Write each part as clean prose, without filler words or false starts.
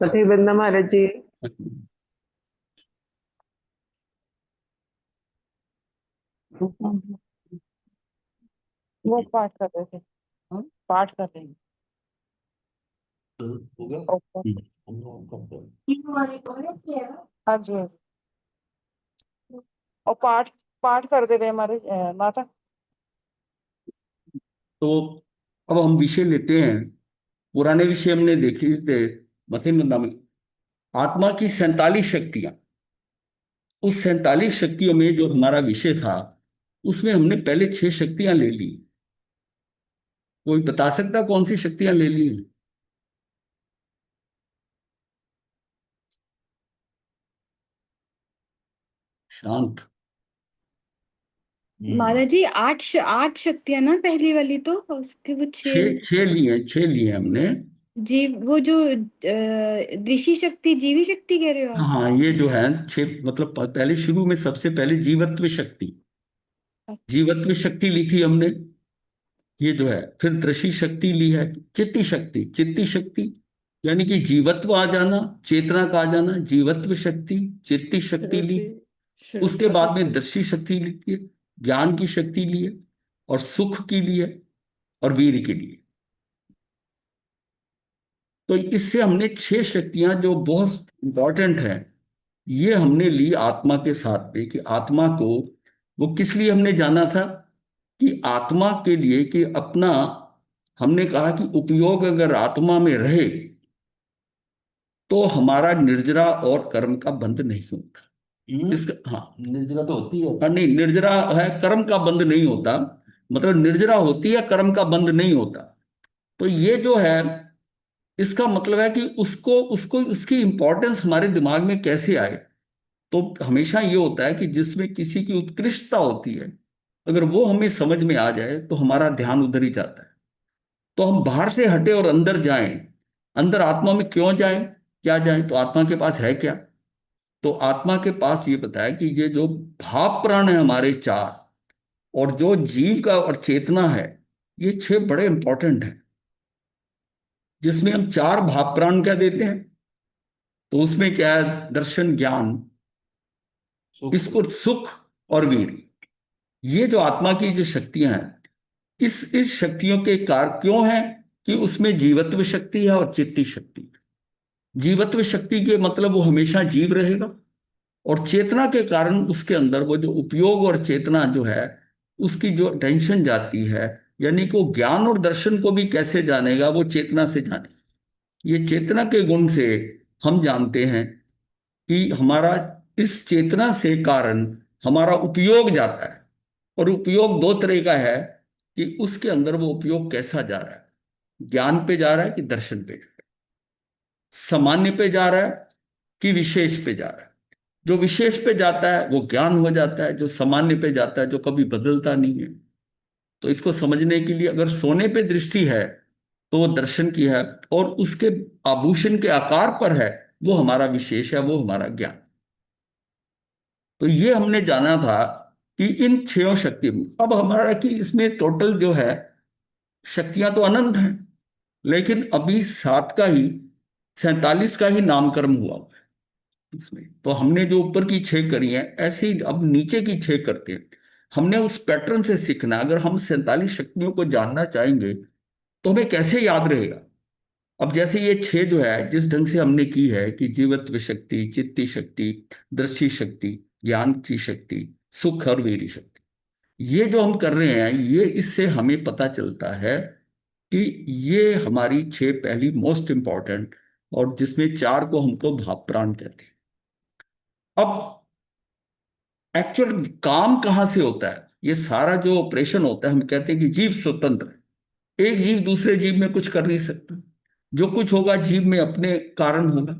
पति बंदा महाराज जी। वो पाठ कर रहे थे। पाठ कर रहे हैं। हो गया। ओके। हाँ जी हाँ जी। और पाठ पाठ कर दे रहे हमारे माता। तो अब हम विषय लेते हैं। पुराने विषय हमने देख लिए थे मथे में। आत्मा की 47 शक्तियां। उस 47 शक्तियों में जो हमारा विषय था उसमें हमने पहले 6 शक्तियां ले ली। कोई बता सकता कौन सी शक्तियां ले ली? शांत। महाराज जी, आठ शक्तियां ना, पहली वाली तो उसके वो छह छह लिए हमने। जी, वो जो ऋषि शक्ति, जीवी शक्ति कह रहे हो आप? हाँ, ये जो है 6, मतलब पहले शुरू में सबसे पहले जीवत्व शक्ति। अच्छा। जीवत्व शक्ति लिखी हमने। ये जो है फिर दृषि शक्ति ली है। चित्ती शक्ति, चित्ती शक्ति यानी कि जीवत्व आ जाना, चेतना का आ जाना, जीवत्व शक्ति, चित्ती शक्ति ली। उसके बाद में दृष्टि शक्ति ली है, ज्ञान की शक्ति ली है, और सुख की ली है, और वीर के लिए। तो इससे हमने 6 शक्तियां जो बहुत इंपॉर्टेंट है ये हमने ली आत्मा के साथ में। कि आत्मा को वो किस लिए हमने जाना था? कि आत्मा के लिए कि अपना, हमने कहा कि उपयोग अगर आत्मा में रहे तो हमारा निर्जरा और कर्म का बंध नहीं होता। इसका, हाँ, निर्जरा तो होती है। हाँ, नहीं, निर्जरा है, कर्म का बंध नहीं होता। मतलब निर्जरा होती है, कर्म का बंध नहीं होता। तो ये जो है इसका मतलब है कि उसको उसको उसकी इंपॉर्टेंस हमारे दिमाग में कैसे आए। तो हमेशा ये होता है कि जिसमें किसी की उत्कृष्टता होती है अगर वो हमें समझ में आ जाए तो हमारा ध्यान उधर ही जाता है। तो हम बाहर से हटे और अंदर जाएं। अंदर आत्मा में क्यों जाएं? क्या जाएं? तो आत्मा के पास है क्या? तो आत्मा के पास ये बताया कि ये जो भाव प्राण है हमारे 4, और जो जीव का और चेतना है, ये 6 बड़े इंपॉर्टेंट हैं। जिसमें हम 4 भाव प्राण क्या देते हैं? तो उसमें क्या है? दर्शन, ज्ञान, इसको सुख और वीर। ये जो आत्मा की जो शक्तियां हैं, इस शक्तियों के कार्य क्यों है? कि उसमें जीवत्व शक्ति है और चित्ती शक्ति है। जीवत्व शक्ति के मतलब वो हमेशा जीव रहेगा, और चेतना के कारण उसके अंदर वो जो उपयोग और चेतना जो है उसकी जो टेंशन जाती है। यानी कि वो ज्ञान और दर्शन को भी कैसे जानेगा? वो चेतना से जानेगा। ये चेतना के गुण से हम जानते हैं कि हमारा इस चेतना से कारण हमारा उपयोग जाता है। और उपयोग 2 तरह का है कि उसके अंदर वो उपयोग कैसा जा रहा है। ज्ञान पे जा रहा है कि दर्शन पे जा रहा है, सामान्य पे जा रहा है कि विशेष पे जा रहा है। जो विशेष पे जाता है वो ज्ञान हो जाता है, जो सामान्य पे जाता है जो कभी बदलता नहीं है। तो इसको समझने के लिए अगर सोने पे दृष्टि है तो वो दर्शन की है, और उसके आभूषण के आकार पर है वो हमारा विशेष है, वो हमारा ज्ञान। तो ये हमने जाना था कि इन 6 शक्ति में अब हमारा कि इसमें टोटल जो है शक्तियां तो अनंत हैं, लेकिन अभी 7 का ही, 47 का ही नामकरण हुआ हुआ है इसमें। तो हमने जो ऊपर की 6 करी हैं ऐसे ही अब नीचे की 6 करते हैं। हमने उस पैटर्न से सीखना है। अगर हम 47 शक्तियों को जानना चाहेंगे तो हमें कैसे याद रहेगा? अब जैसे ये 6 जो है जिस ढंग से हमने की है कि जीवत्व शक्ति, चित्ती शक्ति, दृष्टि शक्ति, ज्ञान की शक्ति, सुख और वीरी शक्ति, ये जो हम कर रहे हैं ये इससे हमें पता चलता है कि ये हमारी 6 पहली मोस्ट इंपॉर्टेंट, और जिसमें 4 को हमको भाव प्राण कहते हैं। अब एक्चुअल काम कहाँ से होता है? ये सारा जो ऑपरेशन होता है हम कहते हैं कि जीव स्वतंत्र है। एक जीव दूसरे जीव में कुछ कर नहीं सकता। जो कुछ होगा जीव में अपने कारण होगा।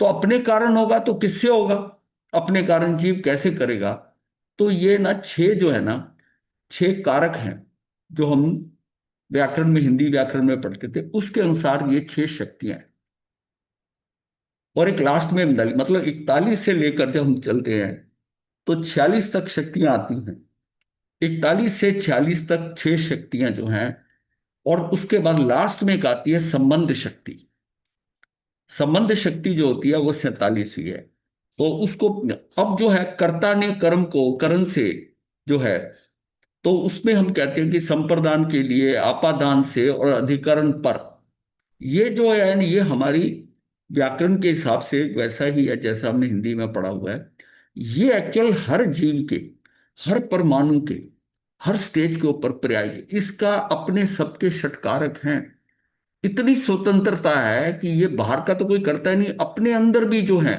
तो अपने कारण होगा तो किससे होगा? अपने कारण जीव कैसे करेगा? तो ये ना 6 जो है ना, 6 कारक हैं जो हम व्याकरण में, हिंदी व्याकरण में पढ़ते थे, उसके अनुसार ये 6 शक्तियां हैं। और एक लास्ट में मतलब 41 से लेकर जब हम चलते हैं तो 46 तक शक्तियां आती हैं। 41 से 46 तक 6 शक्तियां जो हैं, और उसके बाद लास्ट में एक आती है संबंध शक्ति। संबंध शक्ति जो होती है वो 47वीं है। तो उसको अब जो है कर्ता ने कर्म को करण से जो है, तो उसमें हम कहते हैं कि संप्रदान के लिए आपादान से और अधिकरण पर, ये जो है ये हमारी व्याकरण के हिसाब से वैसा ही है जैसा हमने हिंदी में पढ़ा हुआ है। ये एक्चुअल हर जीव के, हर परमाणु के, हर स्टेज के ऊपर पर्याय है। इसका अपने सबके षटकारक हैं। इतनी स्वतंत्रता है कि ये बाहर का तो कोई करता ही नहीं, अपने अंदर भी जो है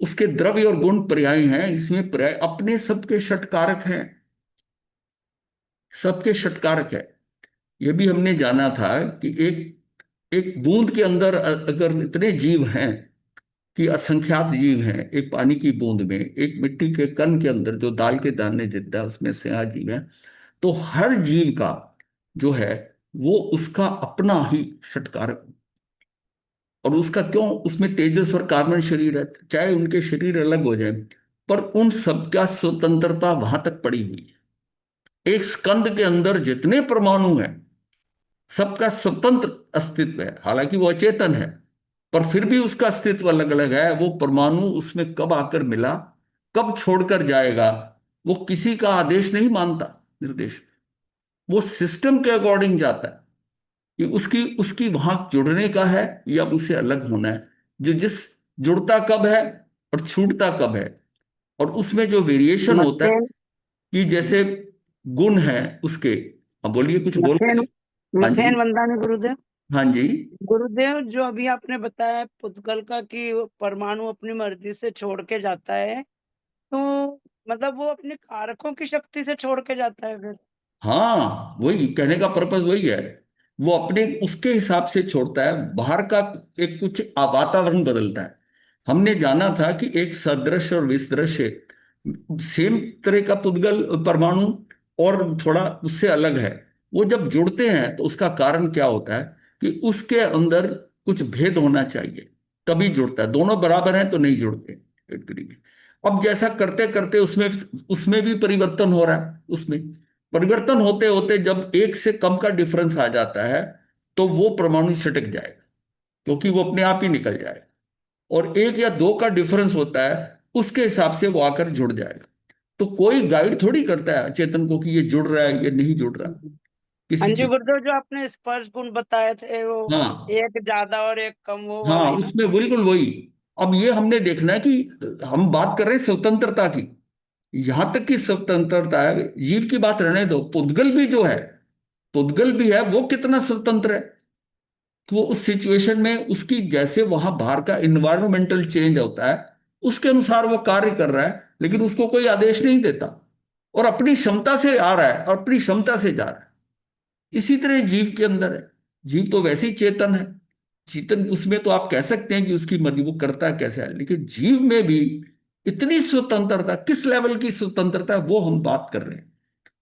उसके द्रव्य और गुण पर्याय हैं, इसमें पर्याय अपने सबके षटकारक हैं, सबके षटकारक है। ये भी हमने जाना था कि एक एक बूंद के अंदर अगर इतने जीव हैं कि असंख्यात जीव हैं, एक पानी की बूंद में, एक मिट्टी के कण के अंदर जो दाल के दाने जितना है उसमें से जीव है, तो हर जीव का जो है वो उसका अपना ही षटकारक। और उसका क्यों, उसमें तेजस और कार्बन शरीर है, चाहे उनके शरीर अलग हो जाए, पर उन सबका स्वतंत्रता वहां तक पड़ी हुई है। एक स्कंद के अंदर जितने परमाणु हैं सबका स्वतंत्र अस्तित्व है, हालांकि वो अचेतन है, पर फिर भी उसका अस्तित्व अलग अलग है। वो परमाणु उसमें कब आकर मिला, कब छोड़कर जाएगा, वो किसी का आदेश नहीं मानता, निर्देश, वो सिस्टम के अकॉर्डिंग जाता है कि उसकी उसकी वहां जुड़ने का है या उससे अलग होना है, जो जिस जुड़ता कब है और छूटता कब है। और उसमें जो वेरिएशन होता है मथेन कि जैसे गुण है उसके। हाँ बोलिए, कुछ बोल रहे मथेन हैं। हाँ जी। मथेन वंदानी गुरुदेव। हाँ जी। गुरुदेव, जो अभी आपने बताया पुद्गल का कि वो परमाणु अपनी मर्जी से छोड़ के जाता है, तो मतलब वो अपने कारकों की शक्ति से छोड़ के जाता है फिर? हाँ, वही कहने का पर्पस वही है। वो अपने उसके हिसाब से छोड़ता है, बाहर का एक कुछ वातावरण बदलता है। हमने जाना था कि एक सदृश और विसदृश सेम तरह का पुद्गल परमाणु और थोड़ा उससे अलग है, वो जब जुड़ते हैं तो उसका कारण क्या होता है कि उसके अंदर कुछ भेद होना चाहिए, तभी जुड़ता है। दोनों बराबर हैं तो नहीं जुड़ते एक तरीके। अब जैसा करते करते उसमें उसमें भी परिवर्तन हो रहा है। उसमें परिवर्तन होते होते जब एक से कम का डिफरेंस आ जाता है तो वो परमाणु छटक जाएगा, क्योंकि वो अपने आप ही निकल जाएगा। और एक या दो का डिफरेंस होता है, उसके हिसाब से वो आकर जुड़ जाएगा। तो कोई गाइड थोड़ी करता है चेतन को कि ये जुड़ रहा है ये नहीं जुड़ रहा हाँ किसी जी चीज। गुरुदेव, जो आपने स्पर्श गुण बताए थे, वो हाँ। एक ज्यादा और एक कम, वो वाला हाँ, ही ना? उसमें बिल्कुल वही। अब ये हमने देखना है कि हम बात कर रहे हैं स्वतंत्रता की, यहां तक की स्वतंत्रता है, जीव की बात रहने दो, पुद्गल भी जो है, पुद्गल भी है, वो कितना स्वतंत्र है। तो वो उस सिचुएशन में उसकी जैसे वहां बाहर का इन्वायरमेंटल चेंज होता है उसके अनुसार वो कार्य कर रहा है, लेकिन उसको कोई आदेश नहीं देता, और अपनी क्षमता से आ रहा है और अपनी क्षमता से जा रहा है। इसी तरह जीव के अंदर है। जीव तो वैसे ही चेतन है, चेतन उसमें तो आप कह सकते हैं कि उसकी मर्जी वो करता है कैसे है, लेकिन जीव में भी इतनी स्वतंत्रता, किस लेवल की स्वतंत्रता है वो हम बात कर रहे हैं।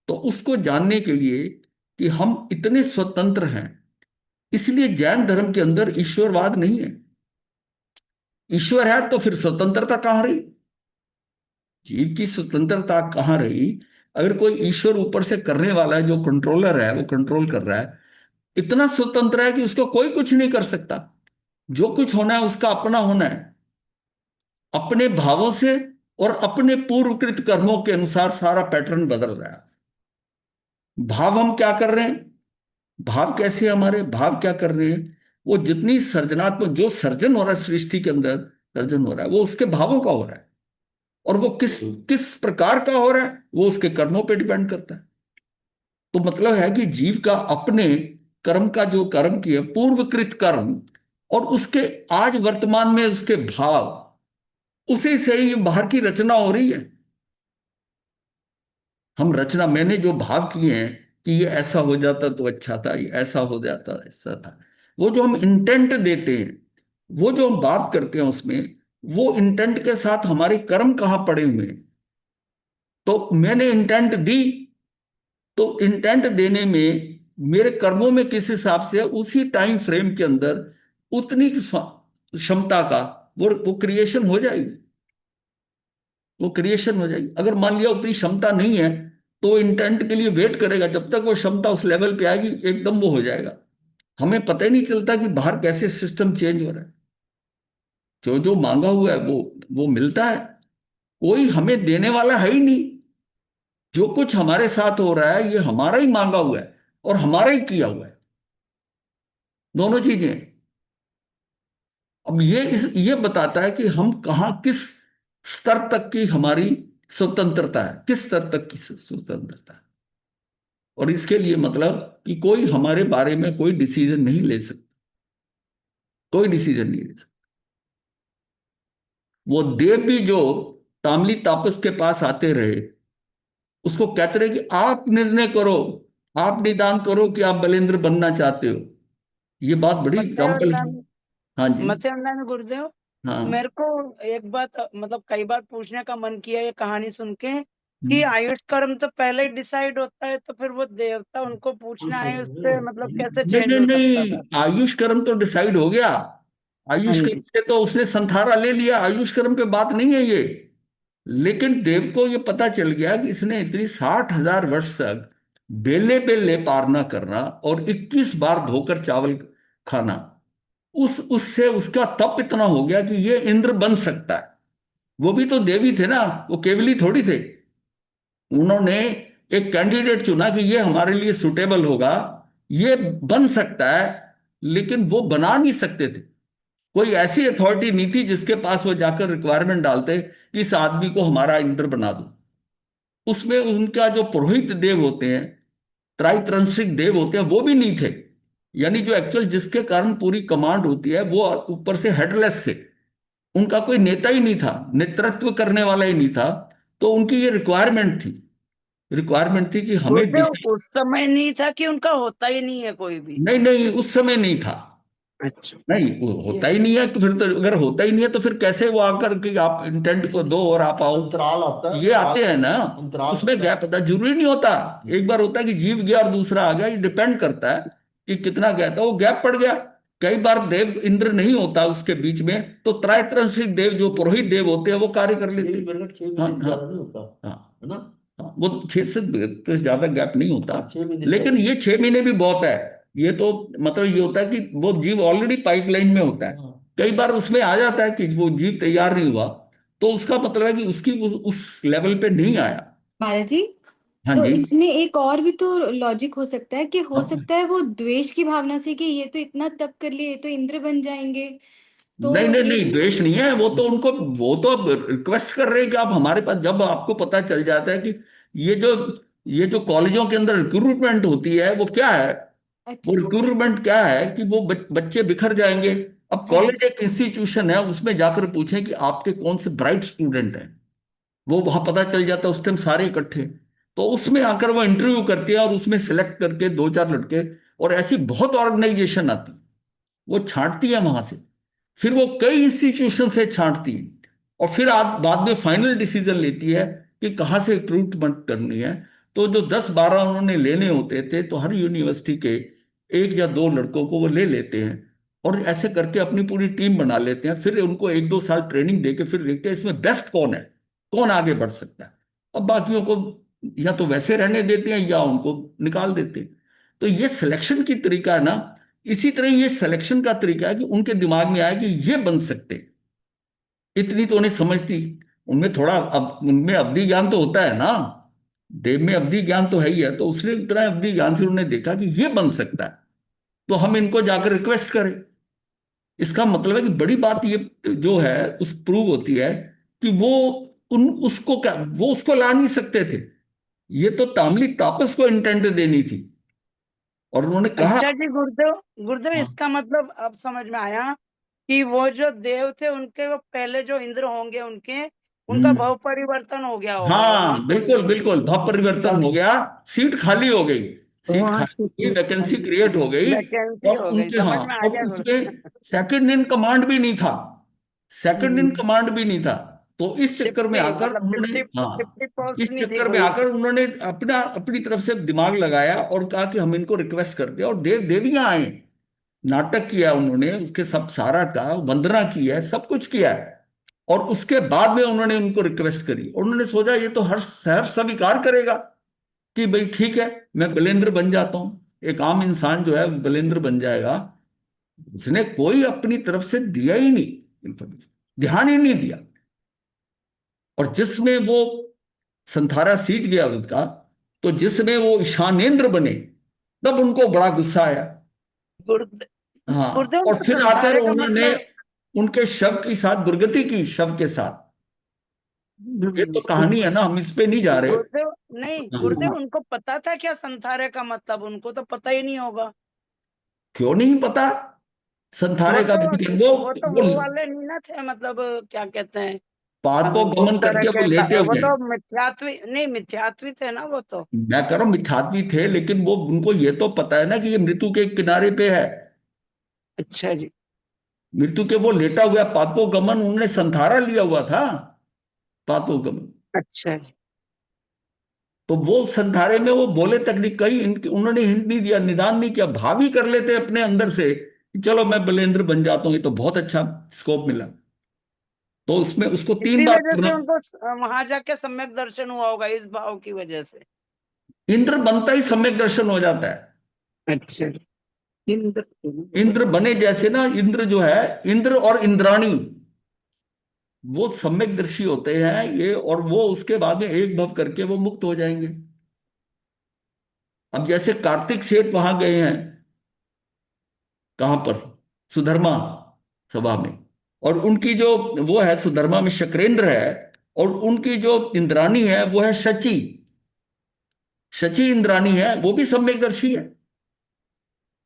तो उसको जानने के लिए कि हम इतने स्वतंत्र हैं, इसलिए जैन धर्म के अंदर ईश्वरवाद नहीं है। ईश्वर है तो फिर स्वतंत्रता कहां रही, जीव की स्वतंत्रता कहां रही। अगर कोई ईश्वर ऊपर से करने वाला है, जो कंट्रोलर है, वो कंट्रोल कर रहा है, इतना स्वतंत्र है कि उसको कोई कुछ नहीं कर सकता। जो कुछ होना है उसका अपना होना है, अपने भावों से और अपने पूर्वकृत कर्मों के अनुसार सारा पैटर्न बदल रहा है। भाव हम क्या कर रहे हैं, भाव कैसे, हमारे भाव क्या कर रहे हैं, वो जितनी सर्जनात्मक जो सर्जन हो रहा है सृष्टि के अंदर, सर्जन हो रहा है वो उसके भावों का हो रहा है। और वो किस किस प्रकार का हो रहा है वो उसके कर्मों पे डिपेंड करता है। तो मतलब है कि जीव का अपने कर्म का, जो कर्म किए पूर्वकृत कर्म, और उसके आज वर्तमान में उसके भाव, उसी से ही बाहर की रचना हो रही है। हम रचना, मैंने जो भाव किए हैं कि ये ऐसा हो जाता तो अच्छा था, ये ऐसा हो जाता ऐसा था, वो जो हम इंटेंट देते हैं, वो जो हम बात करते हैं उसमें, वो इंटेंट के साथ हमारे कर्म कहाँ पड़े हुए हैं। तो मैंने इंटेंट दी, तो इंटेंट देने में मेरे कर्मों में किस हिसाब से उसी टाइम फ्रेम के अंदर उतनी क्षमता का वो क्रिएशन हो जाएगी, वो क्रिएशन हो जाएगी। अगर मान लिया उतनी क्षमता नहीं है तो इंटेंट के लिए वेट करेगा, जब तक वो क्षमता उस लेवल पे आएगी एकदम वो हो जाएगा। हमें पता ही नहीं चलता कि बाहर कैसे सिस्टम चेंज हो रहा है। जो जो मांगा हुआ है वो मिलता है। कोई हमें देने वाला है ही नहीं। जो कुछ हमारे साथ हो रहा है ये हमारा ही मांगा हुआ है और हमारा ही किया हुआ है, दोनों चीजें। अब ये बताता है कि हम कहाँ, किस स्तर तक की हमारी स्वतंत्रता है, किस स्तर तक की स्वतंत्रता है। और इसके लिए मतलब कि कोई हमारे बारे में कोई डिसीजन नहीं ले सकता, कोई डिसीजन नहीं ले सकता। वो देव भी जो तामली तापस के पास आते रहे, उसको कहते रहे कि आप निर्णय करो, आप निदान करो कि आप बलेंद्र बनना चाहते हो। ये बात बड़ी एग्जाम्पल है। हाँ जी। मत्स्यंदन गुरुदेव, हाँ। मेरे को एक बात मतलब कई बार पूछने का मन किया ये कहानी सुन के कि हम्म। आयुष कर्म तो पहले ही डिसाइड होता है, तो फिर वो देवता उनको पूछना है उससे मतलब कैसे नहीं चेंज नहीं हो सकता नहीं, था? आयुष कर्म तो डिसाइड हो गया। हाँ आयुष कर्म जी। से तो उसने संथारा ले लिया, आयुष कर्म पे बात नहीं है ये। लेकिन देव को ये पता चल गया कि इसने इतनी 60,000 वर्ष तक बेले बेले पारना करना और 21 बार धोकर चावल खाना, उससे उसका तप इतना हो गया कि ये इंद्र बन सकता है। वो भी तो देवी थे ना, वो केवली थोड़ी थे। उन्होंने एक कैंडिडेट चुना कि ये हमारे लिए सुटेबल होगा, ये बन सकता है। लेकिन वो बना नहीं सकते थे। कोई ऐसी अथॉरिटी नहीं थी जिसके पास वो जाकर रिक्वायरमेंट डालते कि इस आदमी को हमारा इंद्र बना दो। उसमें उनका जो पुरोहित देव होते हैं, त्राइत्रंशिक देव होते हैं, वो भी नहीं थे। यानी जो एक्चुअल जिसके कारण पूरी कमांड होती है वो ऊपर से हेडलेस थे। उनका कोई नेता ही नहीं था, नेतृत्व करने वाला ही नहीं था। तो उनकी ये रिक्वायरमेंट थी कि हमें गुरुदेव उस समय नहीं था कि उनका होता ही नहीं है कोई भी? नहीं नहीं, उस समय नहीं था। अच्छा। नहीं, वो होता ही नहीं है तो फिर तो, अगर होता ही नहीं है तो फिर कैसे वो आकर के आप इंटेंट को दो और आप आओ। अंतराल आता है, ये आते हैं ना, अंतराल उसमें होता है। गैप होता है। जरूरी नहीं होता एक बार होता है कि जीव गया और दूसरा आ गया, ये डिपेंड करता है कि कितना गया था, वो गैप पड़ गया। कई बार देव इंद्र नहीं होता उसके बीच में, तो त्रैत्रंशिक देव जो पुरोहित देव होते हैं वो कार्य कर लेते यही हैं। मैंने 6 हाँ महीने हाँ ज्यादा नहीं होता हाँ है ना। हाँ, वो 6 से ज्यादा गैप नहीं होता। हाँ, 6 महीने लेकिन ज्यादा। ये 6 महीने भी बहुत है। ये तो मतलब ये होता है कि वो जीव ऑलरेडी पाइपलाइन में होता है। हाँ। कई बार उसमें आ जाता है कि वो जीव तैयार नहीं हुआ, तो उसका मतलब है कि उसकी उस लेवल पे नहीं आया। महाराज जी, हाँ तो जी। इसमें एक और भी तो लॉजिक हो सकता है कि हो हाँ। सकता है वो द्वेष की भावना से कि ये तो इतना तप कर लिए, ये तो इंद्र बन जाएंगे, नहीं तो नहीं ये। नहीं, द्वेष नहीं है। वो तो उनको, वो तो अब रिक्वेस्ट कर रहे हैं कि आप हमारे पास, जब आपको पता चल जाता है कि ये जो ये जो कॉलेजों के अंदर रिक्रूटमेंट होती है वो क्या है, वो अच्छा। रिक्रूटमेंट क्या है कि वो बच्चे बिखर जाएंगे। अब हाँ कॉलेज जी। एक इंस्टीट्यूशन है, उसमें जाकर पूछें कि आपके कौन से ब्राइट स्टूडेंट हैं, वो वहां पता चल जाता है उस टाइम सारे इकट्ठे। तो उसमें आकर वो इंटरव्यू करती है और उसमें सिलेक्ट करके 2-4 लड़के, और ऐसी बहुत ऑर्गेनाइजेशन आती, वो छांटती है वहां से। फिर वो कई इंस्टीट्यूशन से छांटती है और फिर आप बाद में फाइनल डिसीजन लेती है कि कहाँ से रिक्रूटमेंट करनी है। तो जो 10-12 उन्होंने लेने होते थे, तो हर यूनिवर्सिटी के 1 या 2 लड़कों को वो ले लेते हैं और ऐसे करके अपनी पूरी टीम बना लेते हैं। फिर उनको 1-2 साल ट्रेनिंग देके फिर देखते हैं इसमें बेस्ट कौन है, कौन आगे बढ़ सकता है। अब बाकियों को या तो वैसे रहने देते हैं या उनको निकाल देते हैं। तो ये सिलेक्शन की तरीका है ना। इसी तरह ये सिलेक्शन का तरीका है कि उनके दिमाग में आया कि ये बन सकते हैं। इतनी तो उन्हें समझ थी। उनमें थोड़ा, अब उनमें अवधि ज्ञान तो होता है ना, देव में अवधि ज्ञान तो है ही है। तो उसने उतना अवधि ज्ञान से उन्होंने देखा कि ये बन सकता है, तो हम इनको जाकर रिक्वेस्ट करें। इसका मतलब है कि बड़ी बात ये जो है उस प्रूव होती है कि वो उन उसको क्या, वो उसको ला नहीं सकते थे। ये तो तामली तापस को इंटेंट देनी थी और उन्होंने कहा। अच्छा जी गुरुदेव, गुरुदेव हाँ इसका मतलब अब समझ में आया कि वो जो देव थे उनके वो पहले जो इंद्र होंगे उनके उनका हम्म। भाव परिवर्तन हो गया होगा और हाँ उनको बिल्कुल बिल्कुल, भाव परिवर्तन हो गया। सीट खाली हो गई, सीट वहाँ खाली हो गई, वैकेंसी क्रिएट हो गई। वैकेंसी और हो गई, उनके, हाँ, समझ में आ और गया उसमें गुरु। सेकंड इन कमांड भी नहीं था, सेकंड इन हम्म, कमांड भी नहीं था। तो इस चक्कर में 50 आकर मतलब उन्होंने, फिफ्टी हाँ, फिफ्टी पोस्ट इस नहीं थी चक्कर में कोई। आकर उन्होंने अपनी तरफ से दिमाग लगाया और कहा कि हम इनको रिक्वेस्ट करते हैं। और देवियां आए, नाटक किया उन्होंने, उसके सब सारा का वंदना की है, सब कुछ किया है। और उसके बाद में उन्होंने उनको रिक्वेस्ट करी और उन्होंने सोचा ये तो हर हर स्वीकार करेगा कि भाई ठीक है, मैं बलेंद्र बन जाता हूं। एक आम इंसान जो है वो बलेंद्र बन जाएगा। उसने कोई अपनी तरफ से दिया ही नहीं। इंफॉर्मेशन, ध्यान ही नहीं दिया। और जिसमें वो संथारा सीख गया उसका, तो जिसमें वो ईशानेंद्र बने, तब उनको बड़ा गुस्सा आया। हाँ, गुरुदेव और उनको फिर आकर संथारे का उन्होंने मतलब उनके शव के साथ दुर्गति की, शव के साथ। ये तो कहानी है ना, हम इस पे नहीं जा रहे। गुरुदेव नहीं, गुरुदेव हाँ। उनको पता था क्या संथारे का मतलब? उनको तो पता ही नहीं होगा। क्यों नहीं पता? वो संथारे का तो मतलब वो वाले नहीं ना थे, मतलब क्या कहते हैं, पादपों उस गमन तरह करके वो के लेटे वो हुए तो हैं। मिथ्यात्वी नहीं, मिथ्यात्वी थे ना वो तो। मैं कह रहा हूं मिथ्यात्वी थे, लेकिन वो उनको ये तो पता है ना कि ये मृत्यु के किनारे पे है। अच्छा जी। मृत्यु के वो लेटा हुआ है, पादपों गमन उन्होंने संथारा लिया हुआ था, पादपों गमन। अच्छा जी। तो वो संथारे में वो बोले तक नहीं, कहीं उन्होंने हिंट नहीं दिया, निदान नहीं किया। भाव ही कर लेते अपने अंदर से कि चलो मैं बलेंद्र बन जाता हूँ, ये तो बहुत अच्छा स्कोप मिला। तो उसमें उसको 3 इसी बार वजह करना। से उनको वहां जाके सम्यक दर्शन हुआ होगा, इस भाव की वजह से। इंद्र बनता ही सम्यक दर्शन हो जाता है। अच्छा जी। इंद्र। इंद्र बने जैसे ना, इंद्र जो है, इंद्र और इंद्राणी वो सम्यक दर्शी होते हैं ये, और वो उसके बाद में एक भव करके वो मुक्त हो जाएंगे। अब जैसे कार्तिक सेठ वहां गए हैं, कहां पर, सुधर्मा सभा में, और उनकी जो वो है सुधर्मा में शक्रेंद्र है, और उनकी जो इंद्राणी है वो है शची, शची इंद्राणी है, वो भी सम्यकदर्शी है।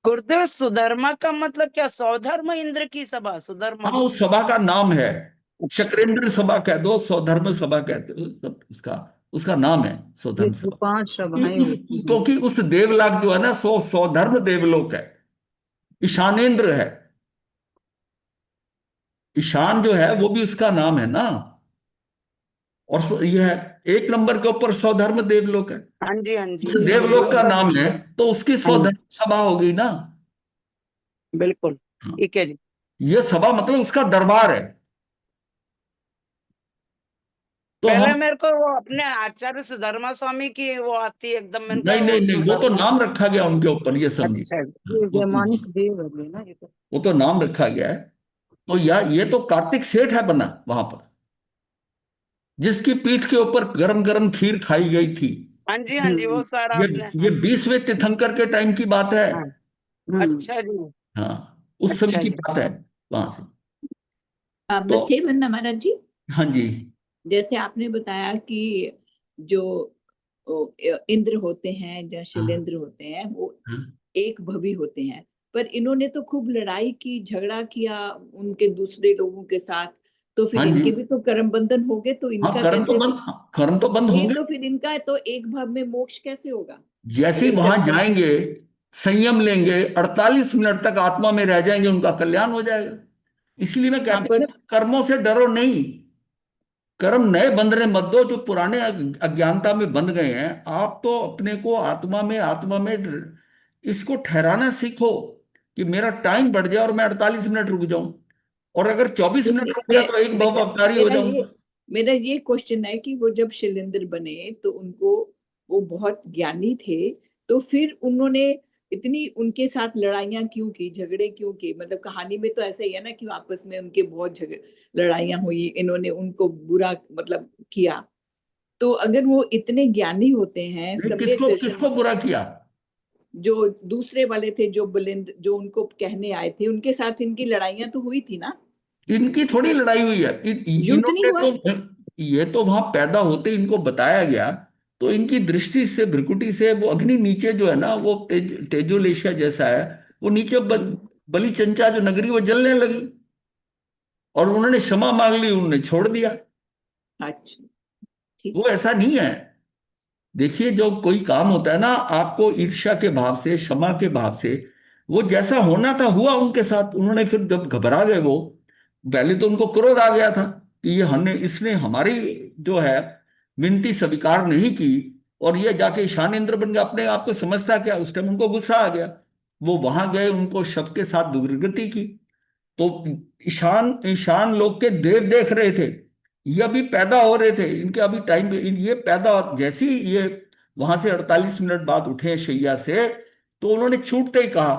गुरुदेव सुधर्मा का मतलब क्या? सौधर्म इंद्र की सभा सुधर्मा? हाँ, उस सभा का नाम है, अच्छा। शक्रेंद्र सभा कह दो, सौधर्म सभा कहते हो, सब उसका उसका नाम है ये सौधर्म जो सभा। 5 सभाएं होती हैं। क्योंकि उस देवलोक जो है ना, सौधर्म देवलोक है, ईशानेंद्र है। ईशान जो है वो भी उसका नाम है ना। और यह है, 1 नंबर के ऊपर सौधर्म देवलोक है। हाँ जी, हाँ उस जी। देवलोक का नाम है, तो उसकी हाँ जी, सौधर्म सभा होगी ना। बिल्कुल। हाँ, ठीक है जी। यह सभा मतलब उसका दरबार है। तो हम, पहले मेरे को वो अपने आचार्य सुधर्मा स्वामी की वो आती है एकदम, मैंने कहा नहीं वो नहीं नहीं, वो तो सुधर्मा। नाम रखा गया उनके ऊपर, ये समझिए। अच्छा जी। हाँ, ये वो तो वैमानिक देव है ना, ये तो। वो तो नाम रखा गया है। तो यार ये तो कार्तिक सेठ है बना वहां पर, जिसकी पीठ के ऊपर गरम गरम खीर खाई गई थी। हाँ जी, हाँ जी, वो हम्म। सारा ये आपने, ये हाँ। 20वें तीर्थंकर के टाइम की बात है। हाँ। हम्म। अच्छा जी। हाँ, उस समय अच्छा की जी। बात है, वहां से। तो मत्थे महाराज जी, हाँ जी। जैसे आपने बताया कि जो इंद्र होते हैं या हाँ शैलेंद्र होते हैं वो हाँ एक भवी होते हैं, पर इन्होंने तो खूब लड़ाई की, झगड़ा किया उनके दूसरे लोगों के साथ, तो हाँ फिर जी। इनके भी तो कर्म बंधन हो गए, तो हाँ, इनका कर्म तो कैसे बंद, कर्म तो बंद ये होंगे। तो फिर इनका तो एक भाव में मोक्ष कैसे होगा जैसे ही अगर वहां कर्म बंधन। जाएंगे, संयम लेंगे, 48 मिनट तक आत्मा में रह जाएंगे, उनका कल्याण हो जाएगा। इसलिए मैं हाँ, कहता हूं पर ना, कर्मों से डरो नहीं। कर्म नए बंधने मत दो, जो पुराने अज्ञानता में बंध गए हैं। आप तो अपने को आत्मा में इसको ठहराना सीखो कि मेरा टाइम बढ़ जाए और मैं 48 मिनट रुक जाऊं, और अगर 24 मिनट नहीं, रुक गया तो एक भव मेरा अवतारी हो मेरा ये जाऊंगा। मेरा ये क्वेश्चन है कि वो जब शैलेंद्र बने तो उनको वो बहुत ज्ञानी थे, तो फिर उन्होंने इतनी उनके साथ लड़ाइयां क्यों की, झगड़े क्यों किए? मतलब कहानी में तो ऐसा ही है ना कि आपस में उनके बहुत झगड़े लड़ाइयां हुई, इन्होंने उनको बुरा मतलब किया। तो अगर वो इतने ज्ञानी होते हैं, नहीं, सम्यक किसको दर्शन, किसको बुरा किया? जो दूसरे वाले थे जो बुलंद जो उनको कहने आए थे, उनके साथ इनकी लड़ाइयां तो हुई थी ना? इनकी थोड़ी लड़ाई हुई है। युद्ध नहीं इन्होंने हुआ? तो, ये तो वहां पैदा होते इनको बताया गया, तो इनकी दृष्टि से, भ्रिकुटी से वो अग्नि नीचे जो है ना, वो तेजोलेशिया जैसा है, वो नीचे बलि चंचा जो नगरी, वो जलने लगी, और उन्होंने क्षमा मांग ली, उन्होंने छोड़ दिया। अच्छा, ठीक। वो ऐसा नहीं है। देखिए, जो कोई काम होता है ना, आपको ईर्ष्या के भाव से, क्षमा के भाव से, वो जैसा होना था हुआ उनके साथ। उन्होंने फिर जब घबरा गए वो, पहले तो उनको क्रोध आ गया था कि ये हमने इसने हमारी जो है विनती स्वीकार नहीं की, और ये जाके ईशान इंद्र बन गया, अपने आप को समझता क्या। उस टाइम उनको गुस्सा आ गया, वो वहां गए, उनको शव के साथ दुर्गति की। तो ईशान ईशान लोग के देव देख रहे थे, ये अभी पैदा हो रहे थे, इनके अभी टाइम, ये पैदा जैसे ही ये वहां से 48 मिनट बाद उठे शैया से, तो उन्होंने छूटते ही कहा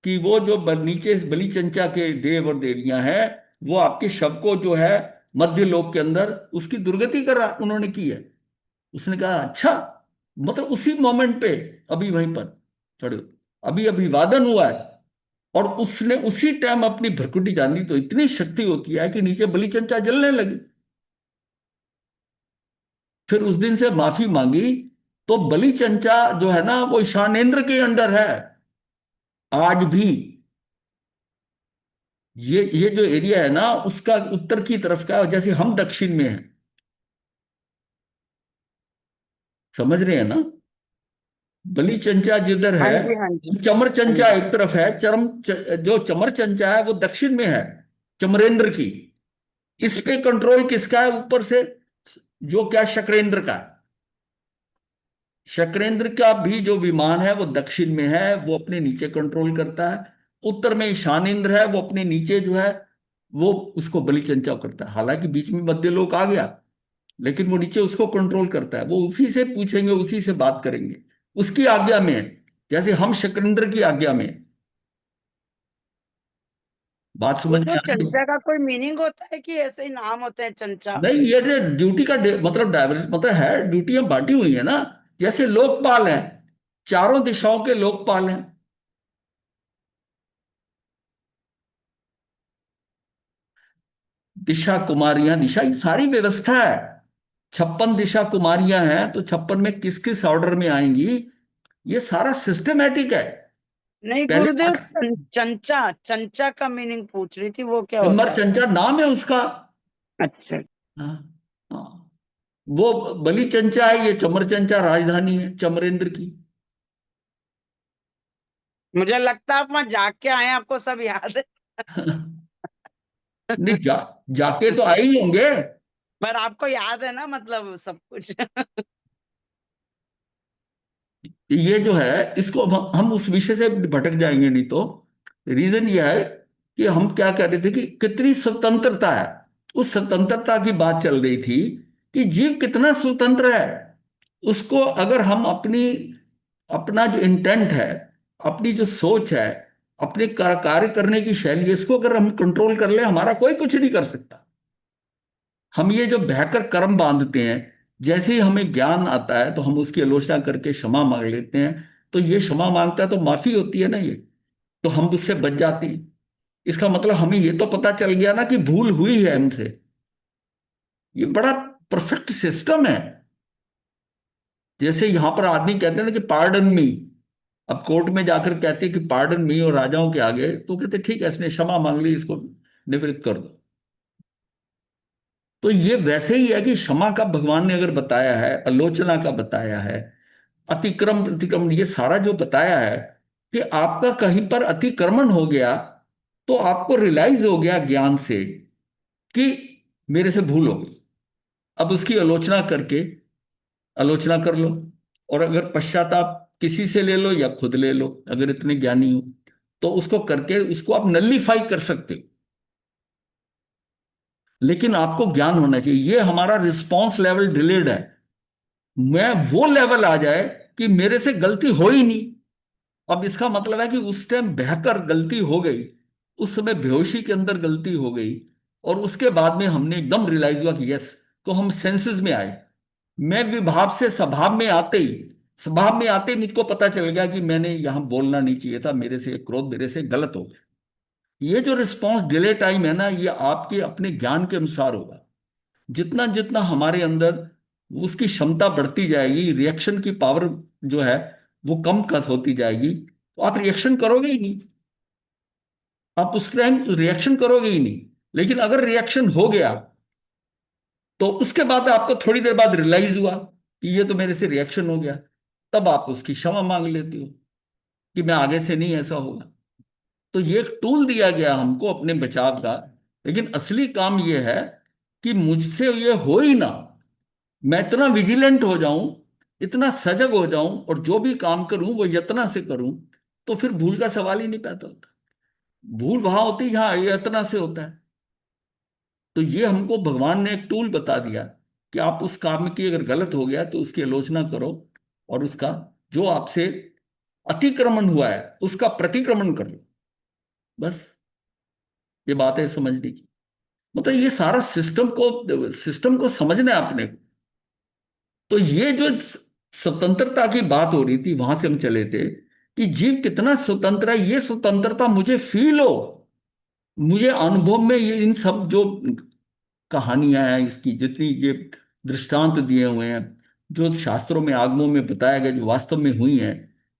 कि वो जो नीचे बलि चंचा के देव और देवियां हैं, वो आपके शव को जो है मध्य लोक के अंदर उसकी दुर्गति कर उन्होंने की है। उसने कहा अच्छा, मतलब उसी मोमेंट पे, अभी वहीं पर खड़े हो, अभी अभिवादन हुआ है, और उसने उसी टाइम अपनी भ्रकुटी जानी, तो इतनी शक्ति होती है कि नीचे बलि चंचा जलने लगी। फिर उस दिन से माफी मांगी, तो बलि चंचा जो है ना वो ईशानेंद्र के अंडर है आज भी। ये जो एरिया है ना उसका उत्तर की तरफ का, जैसे हम दक्षिण में हैं, समझ रहे हैं ना। बलि चंचा जिधर हाँ है, जी, हाँ जी, चमर हाँ चंचा जी। एक तरफ है, जो चमर चंचा है वो दक्षिण में है, चमरेंद्र की। इस पे कंट्रोल किसका है ऊपर से, जो क्या शक्रेंद्र का है। शक्रेंद्र का भी जो विमान है वो दक्षिण में है, वो अपने नीचे कंट्रोल करता है। उत्तर में ईशानेंद्र है, वो अपने नीचे जो है वो उसको बलि चंचा करता है। हालांकि बीच में मध्य लोक आ गया, लेकिन वो नीचे उसको कंट्रोल करता है। वो उसी से पूछेंगे, उसी से बात करेंगे, उसकी आज्ञा में है, जैसे हम शक्रेंद्र की आज्ञा में हैं। बात वो समझ में तो आ रही है? चंचा का कोई मीनिंग होता है कि ऐसे ही नाम होते हैं चंचा? नहीं, ये ड्यूटी का मतलब डाइवर्स मतलब है, ड्यूटियां बांटी हुई है ना। जैसे लोकपाल हैं, चारों दिशाओं के लोकपाल हैं। दिशा कुमारियां, दिशा ये सारी व्यवस्था है। 56 दिशा कुमारियां हैं, तो 56 में किस किस ऑर्डर में आएंगी, ये सारा सिस्टमेटिक है। नहीं पहले गुरुदेव, चंचा चंचा का मीनिंग पूछ रही थी, वो क्या होता नंबर है? चंचा नाम है उसका। अच्छा। हाँ, हाँ। वो बलि चंचा है, ये चमर चंचा राजधानी है चमरेंद्र की। मुझे लगता है आप वहां जाके आए हैं, आपको सब याद है। नहीं, जाके तो आए ही होंगे। पर आपको याद है ना, मतलब सब कुछ। ये जो है, इसको हम उस विषय से भटक जाएंगे नहीं तो। रीजन ये है कि हम क्या कह रहे थे कि कितनी स्वतंत्रता है, उस स्वतंत्रता की बात चल रही थी कि जीव कितना स्वतंत्र है। उसको अगर हम अपना जो इंटेंट है, अपनी जो सोच है, अपने कार्य करने की शैली है, इसको अगर हम कंट्रोल कर ले, हमारा कोई कुछ नहीं कर सकता। हम ये जो बहकर कर्म बांधते हैं, जैसे ही हमें ज्ञान आता है तो हम उसकी आलोचना करके क्षमा मांग लेते हैं। तो ये क्षमा मांगता है तो माफी होती है ना ये, तो हम उससे बच जाते हैं। इसका मतलब हमें ये तो पता चल गया ना कि भूल हुई है हमसे। ये बड़ा परफेक्ट सिस्टम है। जैसे यहां पर आदमी कहते हैं ना कि पार्डन मी, अब कोर्ट में जाकर कहते हैं कि पार्डन मी, और राजाओं के आगे तो कहते ठीक है, इसने क्षमा मांग ली, इसको निवृत्त कर दो। तो ये वैसे ही है कि क्षमा का भगवान ने अगर बताया है, आलोचना का बताया है, अतिक्रम प्रतिक्रमण ये सारा जो बताया है, कि आपका कहीं पर अतिक्रमण हो गया तो आपको रियलाइज हो गया ज्ञान से कि मेरे से भूल हो गई। अब उसकी आलोचना करके आलोचना कर लो, और अगर पश्चाताप किसी से ले लो या खुद ले लो, अगर इतने ज्ञानी हो तो उसको करके उसको आप नल्लीफाई कर सकते हो। लेकिन आपको ज्ञान होना चाहिए, ये हमारा रिस्पॉन्स लेवल डिलेड है। मैं वो लेवल आ जाए कि मेरे से गलती हो ही नहीं। अब इसका मतलब है कि उस टाइम बहकर गलती हो गई, उस समय बेहोशी के अंदर गलती हो गई, और उसके बाद में हमने एकदम रियलाइज हुआ कि यस, तो हम सेंसेस में आए। मैं विभाव से स्वभाव में आते ही मुझको पता चल गया कि मैंने यहां बोलना नहीं चाहिए था, मेरे से क्रोध मेरे से गलत हो गया। ये जो रिस्पॉन्स डिले टाइम है ना, ये आपके अपने ज्ञान के अनुसार होगा। जितना जितना हमारे अंदर उसकी क्षमता बढ़ती जाएगी, रिएक्शन की पावर जो है वो कम कम होती जाएगी, तो आप रिएक्शन करोगे ही नहीं। आप उस टाइम रिएक्शन करोगे ही नहीं। लेकिन अगर रिएक्शन हो गया तो उसके बाद आपको थोड़ी देर बाद रियलाइज हुआ कि ये तो मेरे से रिएक्शन हो गया, तब आप उसकी क्षमा मांग लेते हो कि मैं आगे से नहीं ऐसा होगा। तो ये एक टूल दिया गया हमको अपने बचाव का। लेकिन असली काम ये है कि मुझसे ये हो ही ना, मैं इतना विजिलेंट हो जाऊं, इतना सजग हो जाऊं, और जो भी काम करूं वो यत्न से करूं, तो फिर भूल का सवाल ही नहीं पैदा होता। भूल वहां होती है जहां यत्न से होता है। तो ये हमको भगवान ने एक टूल बता दिया कि आप उस काम की अगर गलत हो गया तो उसकी आलोचना करो, और उसका जो आपसे अतिक्रमण हुआ है उसका प्रतिक्रमण कर लो। बस ये बात है समझने की। मतलब ये सारा सिस्टम को समझना है अपने को। तो ये जो स्वतंत्रता की बात हो रही थी, वहां से हम चले थे कि जीव कितना स्वतंत्र है, ये स्वतंत्रता मुझे फील हो, मुझे अनुभव में ये इन सब जो कहानियां हैं, इसकी जितनी ये दृष्टांत दिए हुए हैं, जो शास्त्रों में आगमों में बताया गया, जो वास्तव में हुई है।